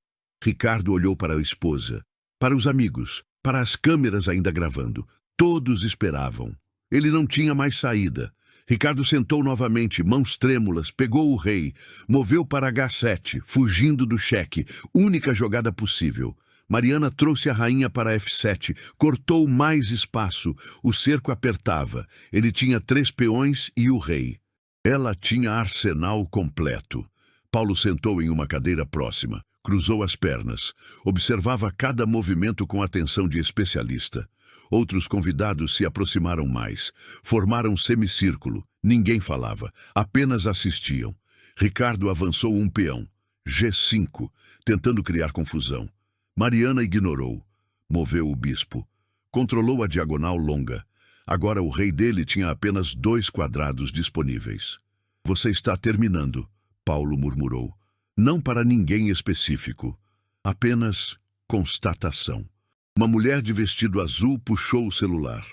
Ricardo olhou para a esposa, para os amigos, para as câmeras ainda gravando. Todos esperavam. Ele não tinha mais saída. Ricardo sentou novamente, mãos trêmulas, pegou o rei, moveu para H7, fugindo do cheque, única jogada possível. Mariana trouxe a rainha para F7, cortou mais espaço, o cerco apertava. Ele tinha 3 peões e o rei. Ela tinha arsenal completo. Paulo sentou em uma cadeira próxima, cruzou as pernas, observava cada movimento com atenção de especialista. Outros convidados se aproximaram mais, formaram semicírculo. Ninguém falava, apenas assistiam. Ricardo avançou um peão, G5, tentando criar confusão. Mariana ignorou. Moveu o bispo. Controlou a diagonal longa. Agora o rei dele tinha apenas 2 quadrados disponíveis. Você está terminando, Paulo murmurou. não para ninguém específico, apenas constatação. Uma mulher de vestido azul puxou o celular.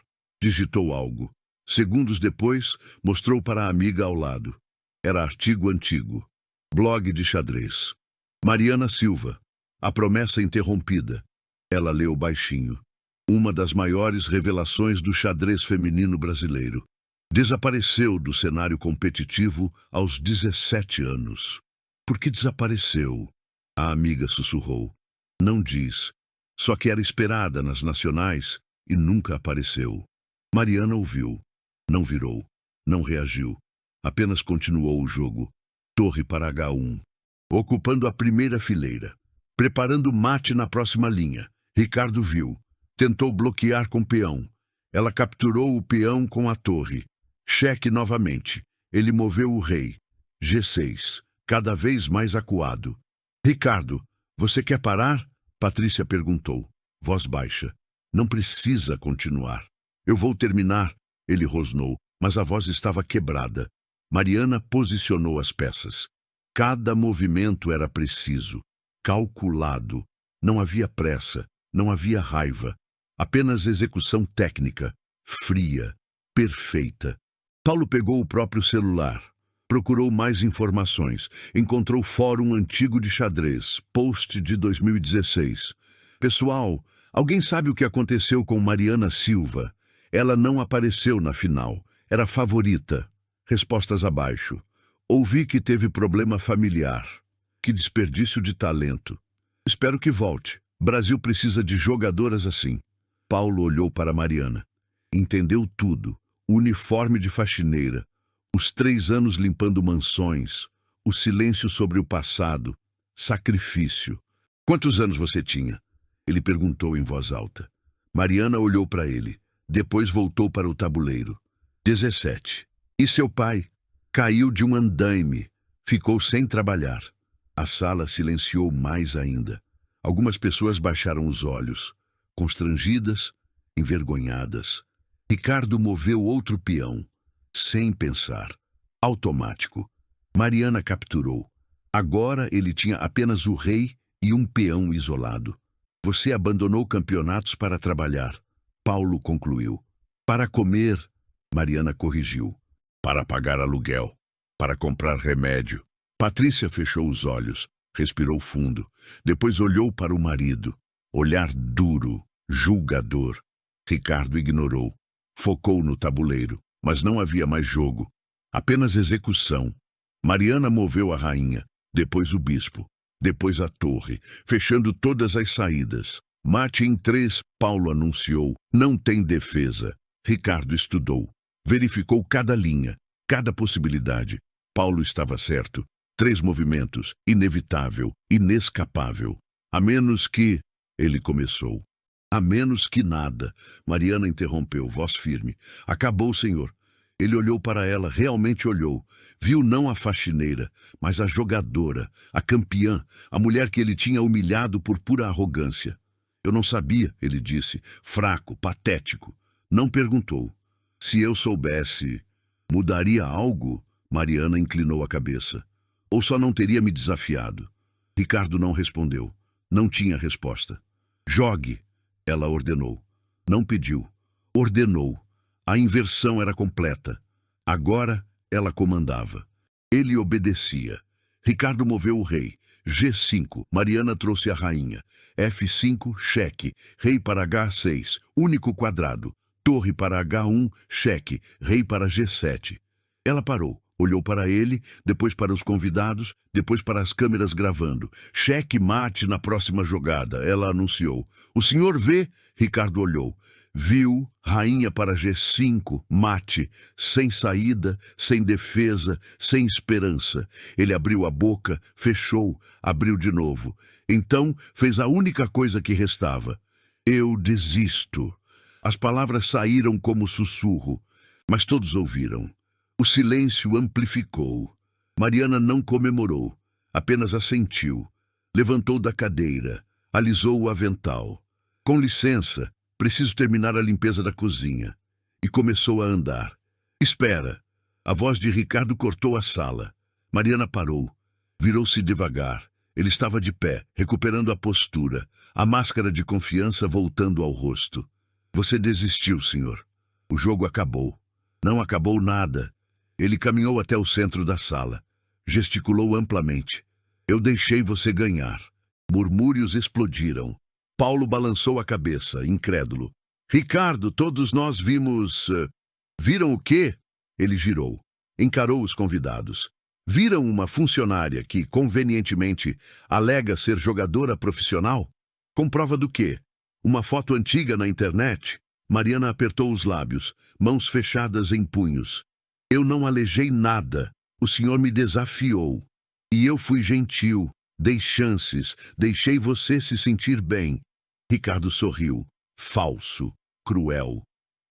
Digitou algo. Segundos depois, mostrou para a amiga ao lado. Era artigo antigo. Blog de xadrez. Mariana Silva. A promessa interrompida. Ela leu baixinho. Uma das maiores revelações do xadrez feminino brasileiro. Desapareceu do cenário competitivo aos 17 anos. Por que desapareceu? A amiga sussurrou. Não diz. Só que era esperada nas nacionais e nunca apareceu. Mariana ouviu. Não virou. Não reagiu. Apenas continuou o jogo. Torre para H1. Ocupando a primeira fileira. Preparando mate na próxima linha. Ricardo viu. Tentou bloquear com peão. Ela capturou o peão com a torre. Cheque novamente. Ele moveu o rei. G6. Cada vez mais acuado. Ricardo, você quer parar? Patrícia perguntou. Voz baixa. Não precisa continuar. Eu vou terminar. Ele rosnou, mas a voz estava quebrada. Mariana posicionou as peças. Cada movimento era preciso. Calculado. Não havia pressa. Não havia raiva. Apenas execução técnica. Fria. Perfeita. Paulo pegou o próprio celular. Procurou mais informações. Encontrou fórum antigo de xadrez, post de 2016. Pessoal, alguém sabe o que aconteceu com Mariana Silva? Ela não apareceu na final. Era favorita. Respostas abaixo. Ouvi que teve problema familiar. Que desperdício de talento. Espero que volte. Brasil precisa de jogadoras assim. Paulo olhou para Mariana. Entendeu tudo. O uniforme de faxineira. Os 3 anos limpando mansões. O silêncio sobre o passado. Sacrifício. Quantos anos você tinha? Ele perguntou em voz alta. Mariana olhou para ele. Depois voltou para o tabuleiro. 17. E seu pai? Caiu de um andaime. Ficou sem trabalhar. A sala silenciou mais ainda. Algumas pessoas baixaram os olhos. Constrangidas, envergonhadas. Ricardo moveu outro peão. Sem pensar. Automático. Mariana capturou. Agora ele tinha apenas o rei e um peão isolado. Você abandonou campeonatos para trabalhar. Paulo concluiu. Para comer, Mariana corrigiu. Para pagar aluguel. Para comprar remédio. Patrícia fechou os olhos. Respirou fundo. Depois olhou para o marido. Olhar duro, julgador. Ricardo ignorou. Focou no tabuleiro. Mas não havia mais jogo. Apenas execução. Mariana moveu a rainha. Depois o bispo. Depois a torre. Fechando todas as saídas. Mate em 3, Paulo anunciou. Não tem defesa. Ricardo estudou. Verificou cada linha. Cada possibilidade. Paulo estava certo. 3 movimentos. Inevitável. Inescapável. A menos que... Ele começou. A menos que nada. Mariana interrompeu, voz firme. Acabou, senhor. Ele olhou para ela, realmente olhou. Viu não a faxineira, mas a jogadora, a campeã, a mulher que ele tinha humilhado por pura arrogância. Eu não sabia, ele disse, fraco, patético. Não perguntou. Se eu soubesse, mudaria algo? Mariana inclinou a cabeça. Ou só não teria me desafiado? Ricardo não respondeu. Não tinha resposta. Jogue, ela ordenou. Não pediu. Ordenou. A inversão era completa. Agora ela comandava. Ele obedecia. Ricardo moveu o rei. G5. Mariana trouxe a rainha. F5, cheque. Rei para H6. Único quadrado. Torre para H1, cheque. Rei para G7. Ela parou. Olhou para ele, depois para os convidados, depois para as câmeras gravando. Cheque mate na próxima jogada, ela anunciou. O senhor vê? Ricardo olhou. Viu, rainha para G5, mate, sem saída, sem defesa, sem esperança. Ele abriu a boca, fechou, abriu de novo. Então fez a única coisa que restava. Eu desisto. As palavras saíram como sussurro, mas todos ouviram. O silêncio amplificou. Mariana não comemorou, apenas assentiu. Levantou da cadeira, alisou o avental. Com licença, preciso terminar a limpeza da cozinha. E começou a andar. Espera. A voz de Ricardo cortou a sala. Mariana parou. Virou-se devagar. Ele estava de pé, recuperando a postura, a máscara de confiança voltando ao rosto. Você desistiu, senhor. O jogo acabou. Não acabou nada. Ele caminhou até o centro da sala. Gesticulou amplamente. Eu deixei você ganhar. Murmúrios explodiram. Paulo balançou a cabeça, incrédulo. Ricardo, todos nós vimos... Viram o quê? Ele girou. Encarou os convidados. Viram uma funcionária que, convenientemente, alega ser jogadora profissional? Com prova do quê? Uma foto antiga na internet? Mariana apertou os lábios, mãos fechadas em punhos. Eu não alejei nada. O senhor me desafiou. E eu fui gentil. Dei chances. Deixei você se sentir bem. Ricardo sorriu. Falso. Cruel.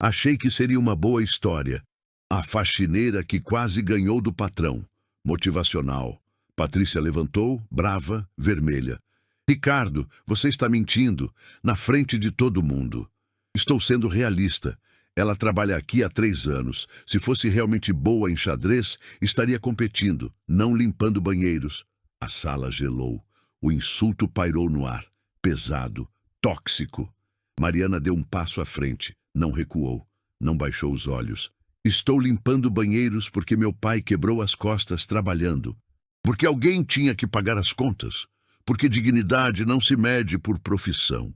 Achei que seria uma boa história. A faxineira que quase ganhou do patrão. Motivacional. Patrícia levantou, brava, vermelha. Ricardo, você está mentindo, na frente de todo mundo. Estou sendo realista. Ela trabalha aqui há 3 anos. Se fosse realmente boa em xadrez, estaria competindo, não limpando banheiros. A sala gelou. O insulto pairou no ar. Pesado, tóxico. Mariana deu um passo à frente. Não recuou. Não baixou os olhos. Estou limpando banheiros porque meu pai quebrou as costas trabalhando. Porque alguém tinha que pagar as contas. Porque dignidade não se mede por profissão.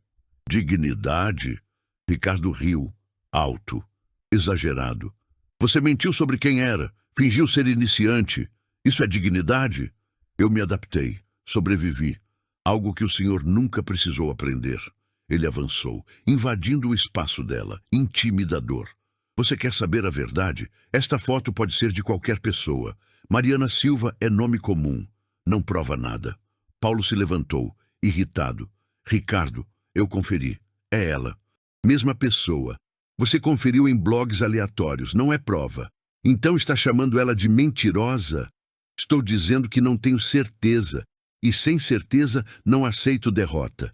Dignidade? Ricardo riu. Alto. Exagerado. Você mentiu sobre quem era. Fingiu ser iniciante. Isso é dignidade? Eu me adaptei. Sobrevivi. Algo que o senhor nunca precisou aprender. Ele avançou, invadindo o espaço dela. Intimidador. Você quer saber a verdade? Esta foto pode ser de qualquer pessoa. Mariana Silva é nome comum. Não prova nada. Paulo se levantou, irritado. Ricardo, eu conferi. É ela. Mesma pessoa. Você conferiu em blogs aleatórios, não é prova. Então está chamando ela de mentirosa? Estou dizendo que não tenho certeza. E sem certeza não aceito derrota.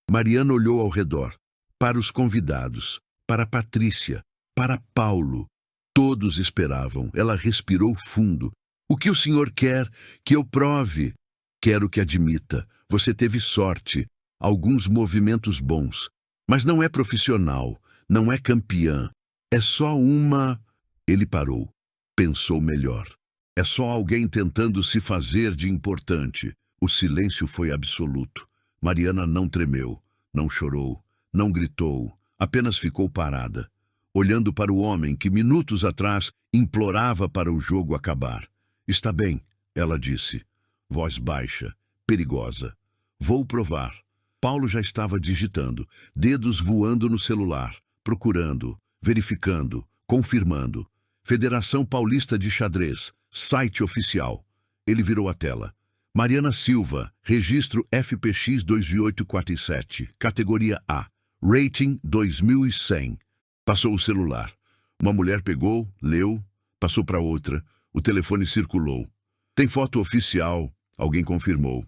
Mariana olhou ao redor. Para os convidados. Para Patrícia. Para Paulo. Todos esperavam. Ela respirou fundo. O que o senhor quer? Que eu prove. Quero que admita. Você teve sorte. Alguns movimentos bons. Mas não é profissional. Não é campeã. É só uma... Ele parou. Pensou melhor. É só alguém tentando se fazer de importante. O silêncio foi absoluto. Mariana não tremeu. Não chorou. Não gritou. Apenas ficou parada. Olhando para o homem que minutos atrás implorava para o jogo acabar. Está bem, ela disse. Voz baixa, perigosa. Vou provar. Paulo já estava digitando, dedos voando no celular, procurando, verificando, confirmando. Federação Paulista de Xadrez, site oficial. Ele virou a tela. Mariana Silva, registro FPX 2847, categoria A, rating 2100. Passou o celular. Uma mulher pegou, leu, passou para outra. O telefone circulou. Tem foto oficial, alguém confirmou.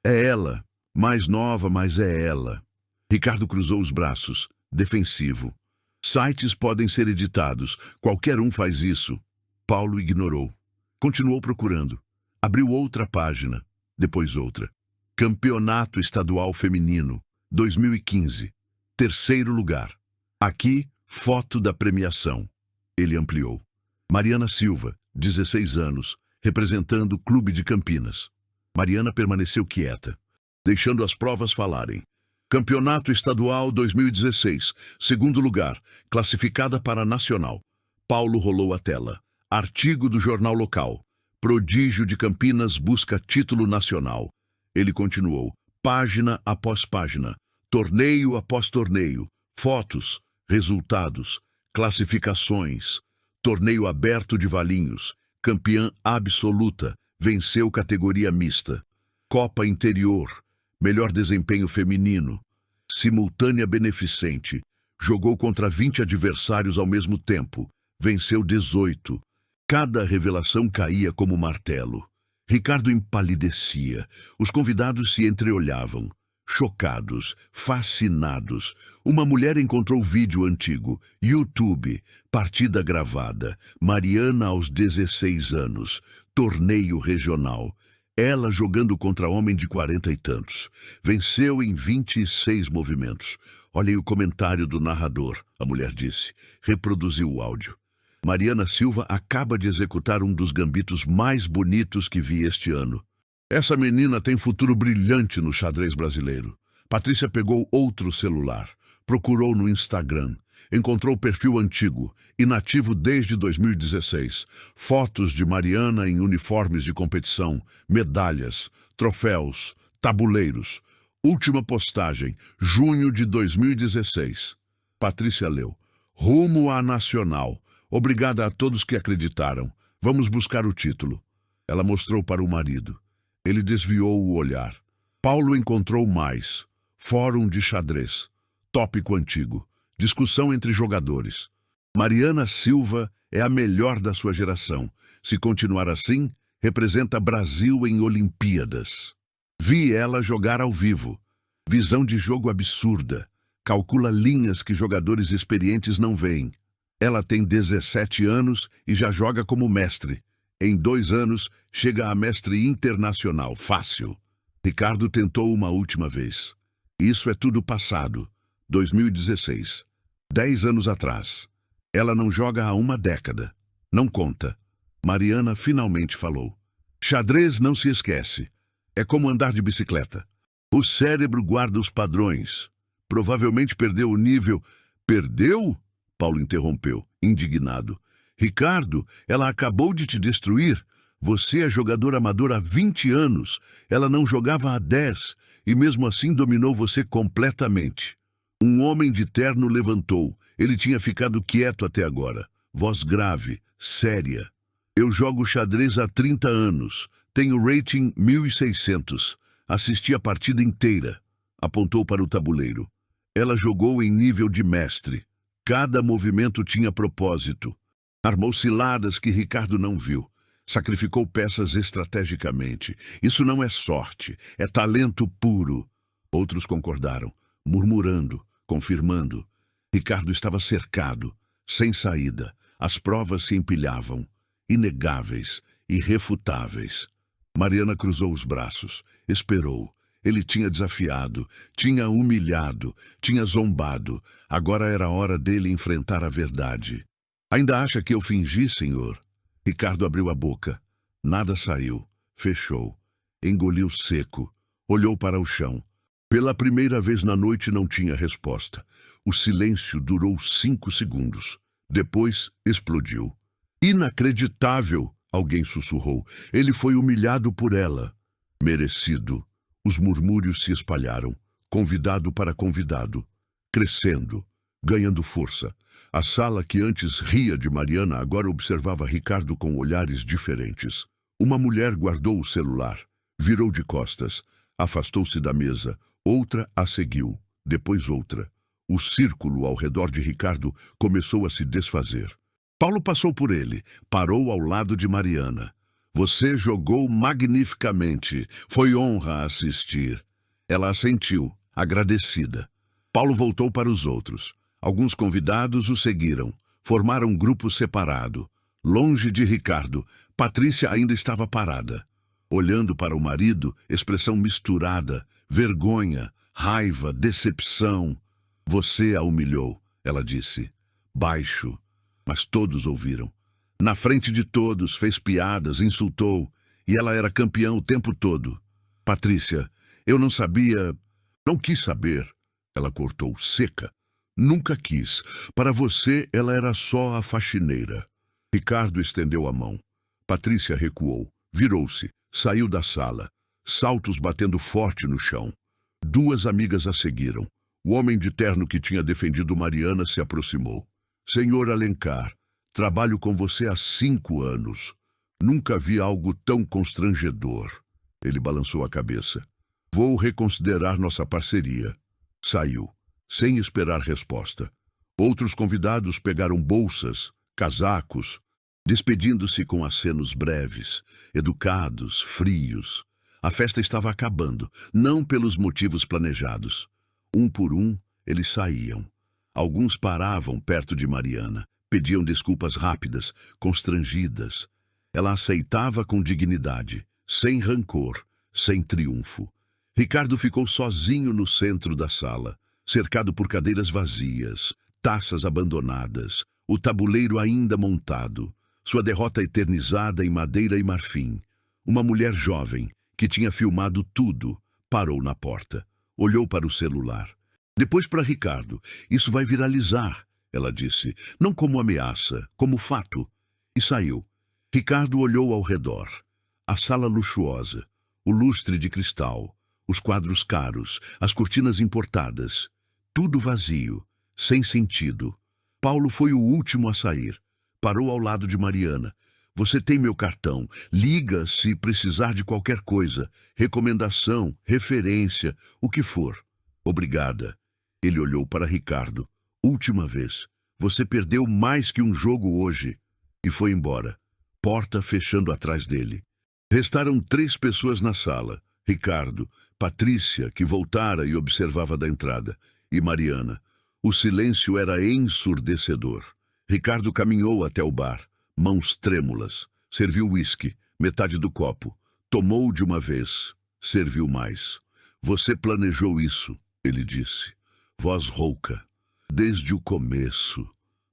É ela. Mais nova, mas é ela. Ricardo cruzou os braços, defensivo. Sites podem ser editados. Qualquer um faz isso. Paulo ignorou. Continuou procurando. Abriu outra página. Depois outra. Campeonato Estadual Feminino, 2015. 3º lugar. Aqui, foto da premiação. Ele ampliou. Mariana Silva, 16 anos, representando o Clube de Campinas. Mariana permaneceu quieta, deixando as provas falarem. Campeonato Estadual 2016, 2º lugar, classificada para Nacional. Paulo rolou a tela. Artigo do jornal local. Prodígio de Campinas busca título nacional. Ele continuou. Página após página. Torneio após torneio. Fotos, resultados, classificações. Torneio aberto de Valinhos. Campeã absoluta. Venceu categoria mista. Copa Interior. Melhor desempenho feminino. Simultânea beneficente. Jogou contra 20 adversários ao mesmo tempo. Venceu 18. Cada revelação caía como martelo. Ricardo empalidecia. Os convidados se entreolhavam. Chocados, fascinados. Uma mulher encontrou vídeo antigo. YouTube. Partida gravada. Mariana aos 16 anos. Torneio regional. Ela jogando contra homem de 40 e tantos. Venceu em 26 movimentos. Olhem o comentário do narrador, a mulher disse. Reproduziu o áudio. Mariana Silva acaba de executar um dos gambitos mais bonitos que vi este ano. Essa menina tem futuro brilhante no xadrez brasileiro. Patrícia pegou outro celular, procurou no Instagram, encontrou o perfil antigo, inativo desde 2016. Fotos de Mariana em uniformes de competição, medalhas, troféus, tabuleiros. Última postagem, junho de 2016. Patrícia leu. Rumo à Nacional. Obrigada a todos que acreditaram. Vamos buscar o título. Ela mostrou para o marido. Ele desviou o olhar. Paulo encontrou mais. Fórum de xadrez. Tópico antigo. Discussão entre jogadores. Mariana Silva é a melhor da sua geração. Se continuar assim, representa Brasil em Olimpíadas. Vi ela jogar ao vivo. Visão de jogo absurda. Calcula linhas que jogadores experientes não veem. Ela tem 17 anos e já joga como mestre. Em 2 anos, chega a mestre internacional. Fácil. Ricardo tentou uma última vez. Isso é tudo passado. 2016. 10 anos atrás. Ela não joga há uma década. Não conta. Mariana finalmente falou. Xadrez não se esquece. É como andar de bicicleta. O cérebro guarda os padrões. Provavelmente perdeu o nível. Perdeu? Paulo interrompeu, indignado. Ricardo, ela acabou de te destruir. Você é jogador amador há 20 anos. Ela não jogava há 10 e mesmo assim dominou você completamente. Um homem de terno levantou. Ele tinha ficado quieto até agora. Voz grave, séria. Eu jogo xadrez há 30 anos. Tenho rating 1600. Assisti a partida inteira. Apontou para o tabuleiro. Ela jogou em nível de mestre. Cada movimento tinha propósito. Armou ciladas que Ricardo não viu. Sacrificou peças estrategicamente. Isso não é sorte, é talento puro. Outros concordaram, murmurando, confirmando. Ricardo estava cercado, sem saída. As provas se empilhavam, inegáveis, irrefutáveis. Mariana cruzou os braços, esperou. Ele tinha desafiado, tinha humilhado, tinha zombado. Agora era a hora dele enfrentar a verdade. Ainda acha que eu fingi, senhor? Ricardo abriu a boca. Nada saiu. Fechou. Engoliu seco. Olhou para o chão. Pela primeira vez na noite não tinha resposta. O silêncio durou 5 segundos. Depois explodiu. Inacreditável! Alguém sussurrou. Ele foi humilhado por ela. Merecido. Os murmúrios se espalharam. Convidado para convidado. Crescendo. Ganhando força. A sala que antes ria de Mariana agora observava Ricardo com olhares diferentes. Uma mulher guardou o celular, virou de costas, afastou-se da mesa, outra a seguiu, depois outra. O círculo ao redor de Ricardo começou a se desfazer. Paulo passou por ele, parou ao lado de Mariana. Você jogou magnificamente, foi honra assistir. Ela assentiu, agradecida. Paulo voltou para os outros. Alguns convidados o seguiram. Formaram um grupo separado. Longe de Ricardo, Patrícia ainda estava parada. Olhando para o marido, expressão misturada, vergonha, raiva, decepção. Você a humilhou, ela disse. Baixo. Mas todos ouviram. Na frente de todos, fez piadas, insultou. E ela era campeã o tempo todo. Patrícia, eu não sabia... Não quis saber. Ela cortou, seca. Nunca quis. Para você, ela era só a faxineira. Ricardo estendeu a mão. Patrícia recuou. Virou-se. Saiu da sala. Saltos batendo forte no chão. 2 amigas a seguiram. O homem de terno que tinha defendido Mariana se aproximou. Senhor Alencar, trabalho com você há 5 anos. Nunca vi algo tão constrangedor. Ele balançou a cabeça. Vou reconsiderar nossa parceria. Saiu. Sem esperar resposta. Outros convidados pegaram bolsas, casacos, despedindo-se com acenos breves, educados, frios. A festa estava acabando, não pelos motivos planejados. Um por um, eles saíam. Alguns paravam perto de Mariana, pediam desculpas rápidas, constrangidas. Ela aceitava com dignidade, sem rancor, sem triunfo. Ricardo ficou sozinho no centro da sala, cercado por cadeiras vazias, taças abandonadas, o tabuleiro ainda montado, sua derrota eternizada em madeira e marfim. Uma mulher jovem, que tinha filmado tudo, parou na porta, olhou para o celular. Depois para Ricardo. Isso vai viralizar, ela disse, não como ameaça, como fato. E saiu. Ricardo olhou ao redor. A sala luxuosa, o lustre de cristal, os quadros caros, as cortinas importadas. Tudo vazio, sem sentido. Paulo foi o último a sair. Parou ao lado de Mariana. Você tem meu cartão. Liga se precisar de qualquer coisa. Recomendação, referência, o que for. Obrigada. Ele olhou para Ricardo. Última vez. Você perdeu mais que um jogo hoje. E foi embora. Porta fechando atrás dele. Restaram 3 pessoas na sala. Ricardo, Patrícia, que voltara e observava da entrada, e Mariana. O silêncio era ensurdecedor. Ricardo caminhou até o bar, mãos trêmulas. Serviu uísque, metade do copo. Tomou de uma vez. Serviu mais. Você planejou isso, ele disse. Voz rouca. Desde o começo.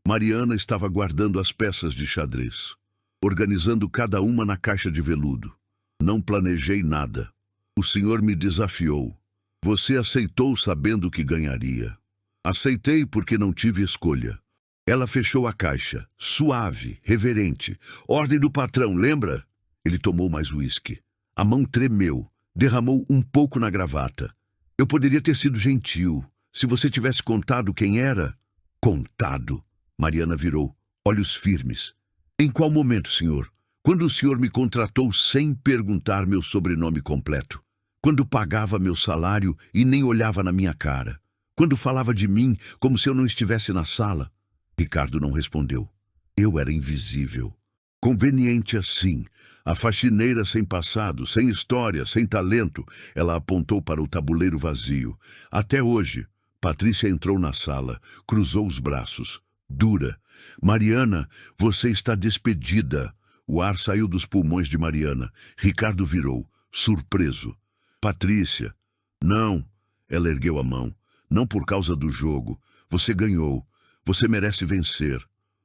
Mariana estava guardando as peças de xadrez, organizando cada uma na caixa de veludo. Não planejei nada. O senhor me desafiou. Você aceitou sabendo que ganharia. Aceitei porque não tive escolha. Ela fechou a caixa, suave, reverente. Ordem do patrão, lembra? Ele tomou mais uísque. A mão tremeu, derramou um pouco na gravata. Eu poderia ter sido gentil. Se você tivesse contado quem era... Contado. Mariana virou, olhos firmes. Em qual momento, senhor? Quando o senhor me contratou sem perguntar meu sobrenome completo. Quando pagava meu salário e nem olhava na minha cara. Quando falava de mim como se eu não estivesse na sala. Ricardo não respondeu. Eu era invisível. Conveniente assim. A faxineira sem passado, sem história, sem talento. Ela apontou para o tabuleiro vazio. Até hoje. Patrícia entrou na sala, cruzou os braços. Dura. Mariana, você está despedida. O ar saiu dos pulmões de Mariana. Ricardo virou, surpreso. Patrícia. Não. Ela ergueu a mão. Não por causa do jogo. Você ganhou. Você merece vencer.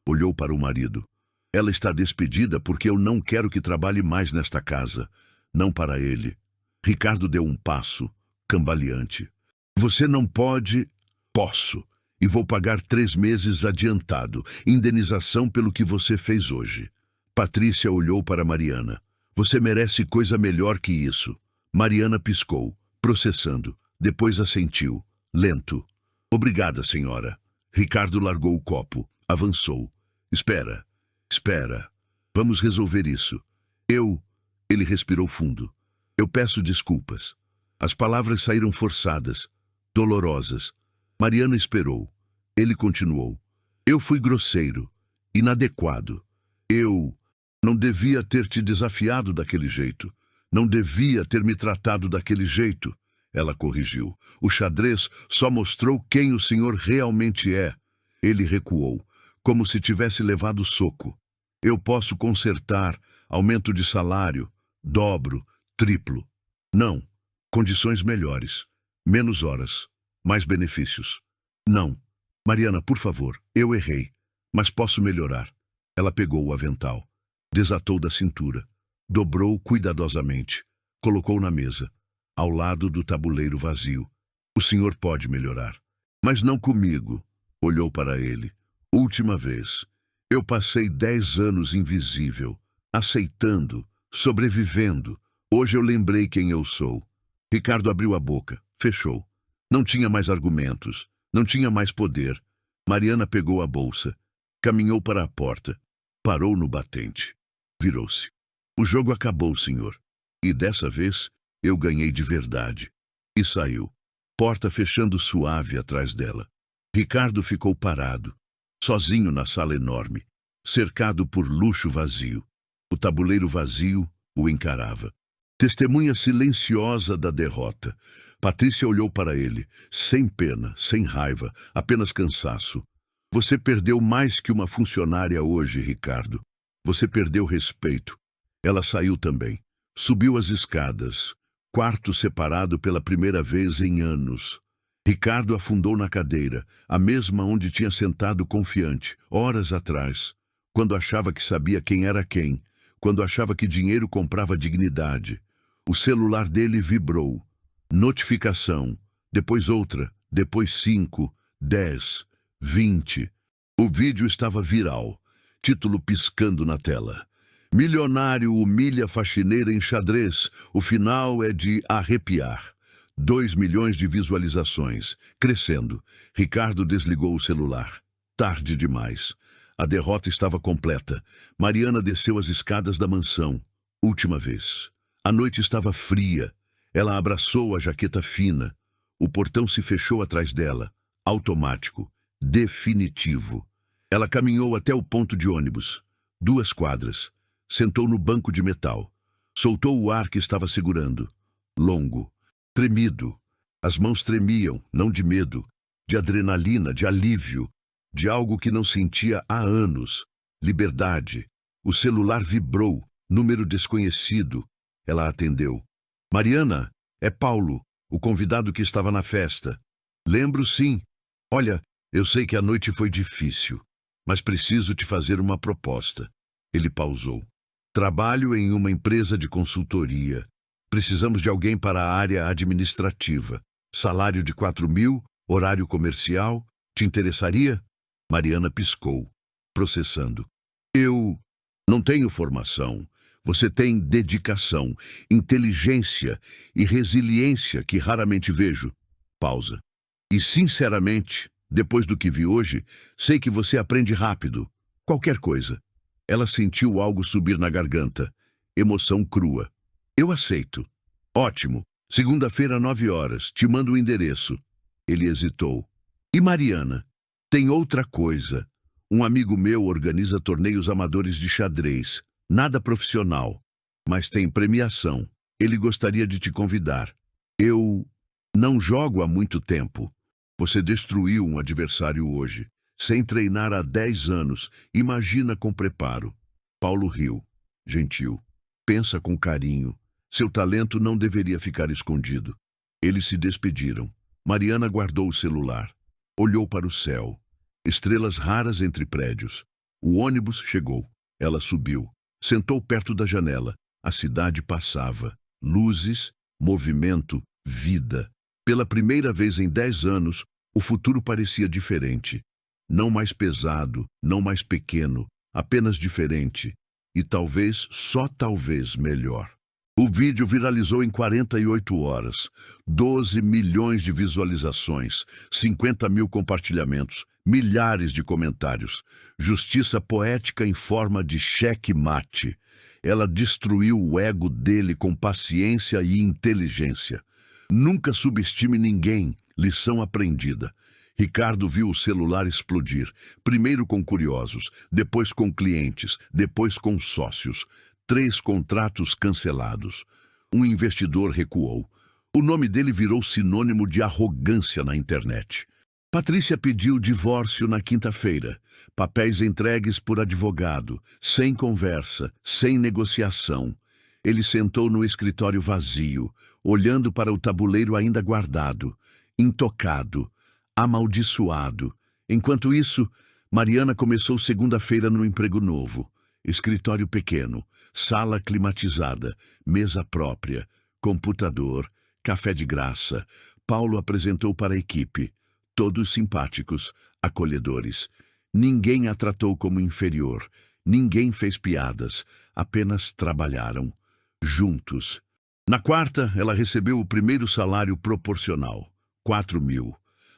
Olhou para o marido. Ela está despedida porque eu não quero que trabalhe mais nesta casa. Não para ele. Ricardo deu um passo, cambaleante. Você não pode... Posso. E vou pagar 3 meses adiantado. Indenização pelo que você fez hoje. Patrícia olhou para Mariana. Você merece coisa melhor que isso. Mariana piscou, processando. Depois assentiu. Lento. Obrigada, senhora. Ricardo largou o copo. Avançou. Espera. Espera. Vamos resolver isso. Ele respirou fundo. Eu peço desculpas. As palavras saíram forçadas, dolorosas. Mariana esperou. Ele continuou. Eu fui grosseiro, inadequado. Eu não devia ter te desafiado daquele jeito. Não devia ter me tratado daquele jeito. Ela corrigiu. O xadrez só mostrou quem o senhor realmente é. Ele recuou, como se tivesse levado soco. Eu posso consertar, aumento de salário, dobro, triplo. Não, condições melhores, menos horas, mais benefícios. Não. Mariana, por favor, eu errei, mas posso melhorar. Ela pegou o avental, desatou da cintura, dobrou cuidadosamente, colocou na mesa, ao lado do tabuleiro vazio. O senhor pode melhorar, mas não comigo. Olhou para ele. Última vez. Eu passei 10 anos invisível, aceitando, sobrevivendo. Hoje eu lembrei quem eu sou. Ricardo abriu a boca, fechou. Não tinha mais argumentos, não tinha mais poder. Mariana pegou a bolsa, caminhou para a porta, parou no batente. Virou-se. O jogo acabou, senhor. E dessa vez, eu ganhei de verdade. E saiu. Porta fechando suave atrás dela. Ricardo ficou parado, sozinho na sala enorme, cercado por luxo vazio. O tabuleiro vazio o encarava. Testemunha silenciosa da derrota. Patrícia olhou para ele, sem pena, sem raiva, apenas cansaço. Você perdeu mais que uma funcionária hoje, Ricardo. Você perdeu respeito. Ela saiu também. Subiu as escadas. Quarto separado pela primeira vez em anos. Ricardo afundou na cadeira, a mesma onde tinha sentado confiante, horas atrás, quando achava que sabia quem era quem, quando achava que dinheiro comprava dignidade. O celular dele vibrou. Notificação. Depois outra. Depois 5, 10, 20. O vídeo estava viral. Título piscando na tela. Milionário humilha faxineira em xadrez. O final é de arrepiar. 2 milhões de visualizações. Crescendo. Ricardo desligou o celular. Tarde demais. A derrota estava completa. Mariana desceu as escadas da mansão. Última vez. A noite estava fria. Ela abraçou a jaqueta fina. O portão se fechou atrás dela. Automático. Definitivo. Ela caminhou até o ponto de ônibus. 2 quadras. Sentou no banco de metal. Soltou o ar que estava segurando. Longo. Tremido. As mãos tremiam, não de medo, de adrenalina, de alívio, de algo que não sentia há anos. Liberdade. O celular vibrou. Número desconhecido. Ela atendeu. Mariana, é Paulo, o convidado que estava na festa. Lembro, sim. Olha, eu sei que a noite foi difícil, mas preciso te fazer uma proposta. Ele pausou. Trabalho em uma empresa de consultoria. Precisamos de alguém para a área administrativa. Salário de 4.000, horário comercial. Te interessaria? Mariana piscou, processando. Eu não tenho formação. Você tem dedicação, inteligência e resiliência que raramente vejo. Pausa. E, sinceramente, depois do que vi hoje, sei que você aprende rápido. Qualquer coisa. Ela sentiu algo subir na garganta. Emoção crua. Eu aceito. Ótimo. Segunda-feira, 9 horas. Te mando o endereço. Ele hesitou. E Mariana? Tem outra coisa. Um amigo meu organiza torneios amadores de xadrez. Nada profissional, mas tem premiação. Ele gostaria de te convidar. Eu não jogo há muito tempo. Você destruiu um adversário hoje, sem treinar há 10 anos. Imagina com preparo. Paulo riu. Gentil. Pensa com carinho. Seu talento não deveria ficar escondido. Eles se despediram. Mariana guardou o celular. Olhou para o céu. Estrelas raras entre prédios. O ônibus chegou. Ela subiu. Sentou perto da janela. A cidade passava. Luzes, movimento, vida. Pela primeira vez em 10 anos, o futuro parecia diferente. Não mais pesado, não mais pequeno, apenas diferente. E talvez, só talvez, melhor. O vídeo viralizou em 48 horas. 12 milhões de visualizações, 50.000 compartilhamentos, milhares de comentários. Justiça poética em forma de cheque-mate. Ela destruiu o ego dele com paciência e inteligência. Nunca subestime ninguém. Lição aprendida. Ricardo viu o celular explodir. Primeiro com curiosos, depois com clientes, depois com sócios. 3 contratos cancelados. Um investidor recuou. O nome dele virou sinônimo de arrogância na internet. Patrícia pediu divórcio na quinta-feira. Papéis entregues por advogado, sem conversa, sem negociação. Ele sentou no escritório vazio, olhando para o tabuleiro ainda guardado, intocado, amaldiçoado. Enquanto isso, Mariana começou segunda-feira no emprego novo. Escritório pequeno, sala climatizada, mesa própria, computador, café de graça. Paulo apresentou para a equipe. Todos simpáticos, acolhedores. Ninguém a tratou como inferior. Ninguém fez piadas. Apenas trabalharam. Juntos. Na quarta, ela recebeu o primeiro salário proporcional. 4.000.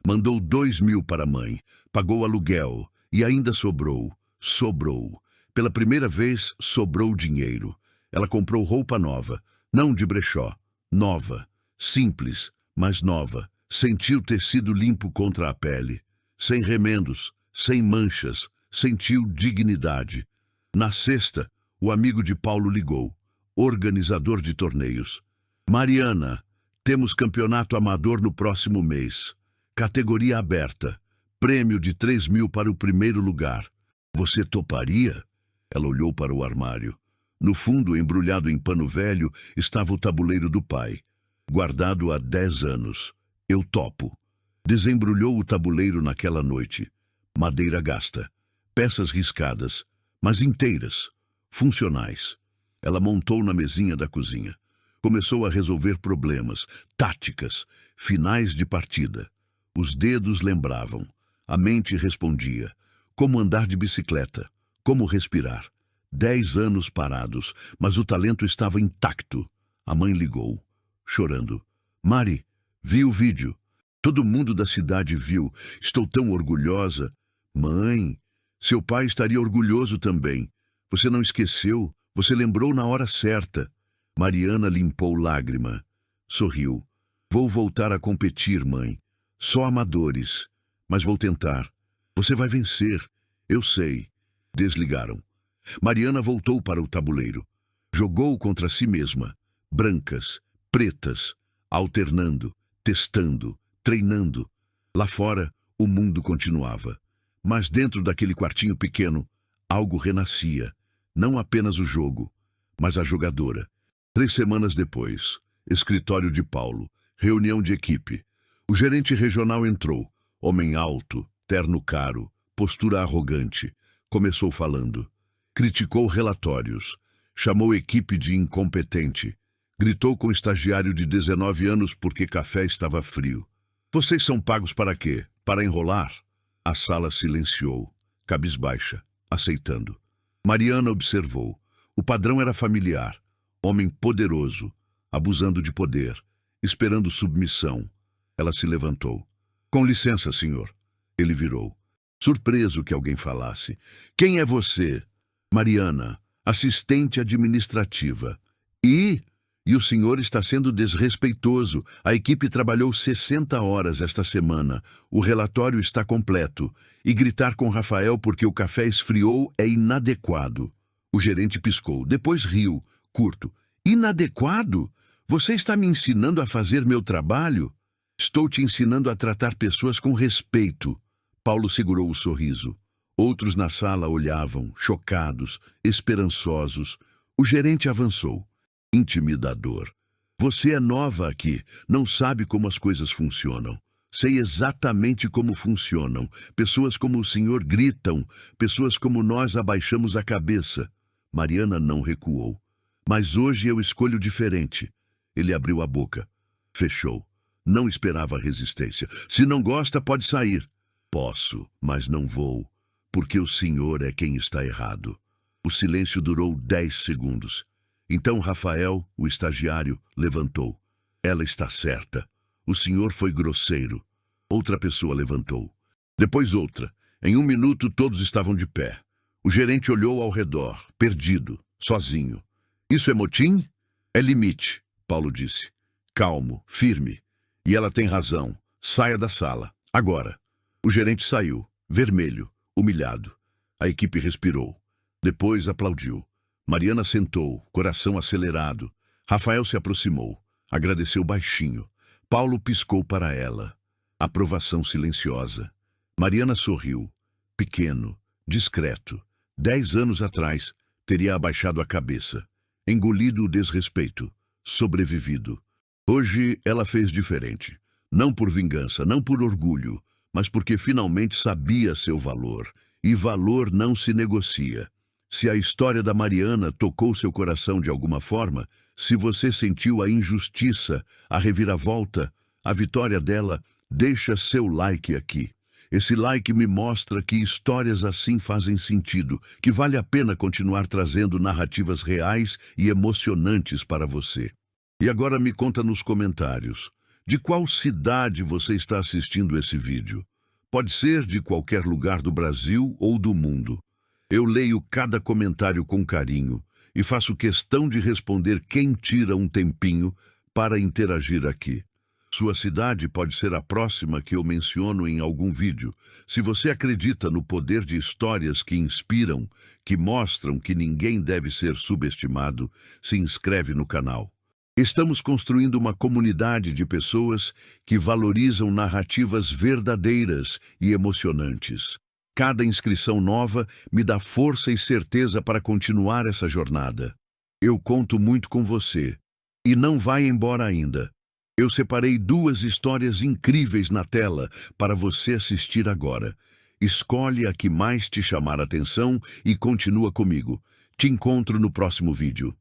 Mandou 2.000 para a mãe. Pagou aluguel. E ainda sobrou. Sobrou. Pela primeira vez, sobrou dinheiro. Ela comprou roupa nova. Não de brechó. Nova. Simples, mas nova. Sentiu tecido limpo contra a pele. Sem remendos. Sem manchas. Sentiu dignidade. Na sexta, o amigo de Paulo ligou. Organizador de torneios. Mariana, temos campeonato amador no próximo mês. Categoria aberta. Prêmio de 3.000 para o primeiro lugar. Você toparia? Ela olhou para o armário. No fundo, embrulhado em pano velho, estava o tabuleiro do pai, guardado há 10 anos. Eu topo. Desembrulhou o tabuleiro naquela noite. Madeira gasta. Peças riscadas, mas inteiras, funcionais. Ela montou na mesinha da cozinha. Começou a resolver problemas, táticas, finais de partida. Os dedos lembravam. A mente respondia. Como andar de bicicleta, como respirar. 10 anos parados, mas o talento estava intacto. A mãe ligou, chorando. Mari, vi o vídeo. Todo mundo da cidade viu. Estou tão orgulhosa. Mãe, seu pai estaria orgulhoso também. Você não esqueceu, você lembrou na hora certa. Mariana limpou lágrima. Sorriu. Vou voltar a competir, mãe. Só amadores. Mas vou tentar. Você vai vencer. Eu sei. Desligaram. Mariana voltou para o tabuleiro. Jogou contra si mesma. Brancas, pretas, alternando, testando, treinando. Lá fora, o mundo continuava. Mas dentro daquele quartinho pequeno, algo renascia. Não apenas o jogo, mas a jogadora. 3 semanas depois, escritório de Paulo, reunião de equipe. O gerente regional entrou. Homem alto, terno caro, postura arrogante. Começou falando. Criticou relatórios. Chamou equipe de incompetente. Gritou com o estagiário de 19 anos porque café estava frio. Vocês são pagos para quê? Para enrolar? A sala silenciou, cabisbaixa, aceitando. Mariana observou. O padrão era familiar. Homem poderoso, abusando de poder, esperando submissão. Ela se levantou. Com licença, senhor. Ele virou. Surpreso que alguém falasse. Quem é você? Mariana, assistente administrativa. E o senhor está sendo desrespeitoso. A equipe trabalhou 60 horas esta semana. O relatório está completo. E gritar com Rafael porque o café esfriou é inadequado. O gerente piscou, depois riu, curto. Inadequado? Você está me ensinando a fazer meu trabalho? Estou te ensinando a tratar pessoas com respeito. Paulo segurou o sorriso. Outros na sala olhavam, chocados, esperançosos. O gerente avançou. Intimidador. Você é nova aqui, não sabe como as coisas funcionam. Sei exatamente como funcionam. Pessoas como o senhor gritam, pessoas como nós abaixamos a cabeça. Mariana não recuou. Mas hoje eu escolho diferente. Ele abriu a boca. Fechou. Não esperava resistência. Se não gosta, pode sair. Posso, mas não vou. Porque o senhor é quem está errado. O silêncio durou 10 segundos. Então Rafael, o estagiário, levantou. Ela está certa. O senhor foi grosseiro. Outra pessoa levantou. Depois outra. Em 1 minuto todos estavam de pé. O gerente olhou ao redor, perdido, sozinho. Isso é motim? É limite, Paulo disse. Calmo, firme. E ela tem razão. Saia da sala. Agora. O gerente saiu, vermelho, humilhado. A equipe respirou. Depois aplaudiu. Mariana sentou, coração acelerado. Rafael se aproximou. Agradeceu baixinho. Paulo piscou para ela. Aprovação silenciosa. Mariana sorriu. Pequeno, discreto. 10 anos atrás, teria abaixado a cabeça. Engolido o desrespeito. Sobrevivido. Hoje ela fez diferente. Não por vingança, não por orgulho, mas porque finalmente sabia seu valor. E valor não se negocia. Se a história da Mariana tocou seu coração de alguma forma, se você sentiu a injustiça, a reviravolta, a vitória dela, deixa seu like aqui. Esse like me mostra que histórias assim fazem sentido, que vale a pena continuar trazendo narrativas reais e emocionantes para você. E agora me conta nos comentários, de qual cidade você está assistindo esse vídeo? Pode ser de qualquer lugar do Brasil ou do mundo. Eu leio cada comentário com carinho e faço questão de responder quem tira um tempinho para interagir aqui. Sua cidade pode ser a próxima que eu menciono em algum vídeo. Se você acredita no poder de histórias que inspiram, que mostram que ninguém deve ser subestimado, se inscreve no canal. Estamos construindo uma comunidade de pessoas que valorizam narrativas verdadeiras e emocionantes. Cada inscrição nova me dá força e certeza para continuar essa jornada. Eu conto muito com você. E não vai embora ainda. Eu separei 2 histórias incríveis na tela para você assistir agora. Escolhe a que mais te chamar a atenção e continua comigo. Te encontro no próximo vídeo.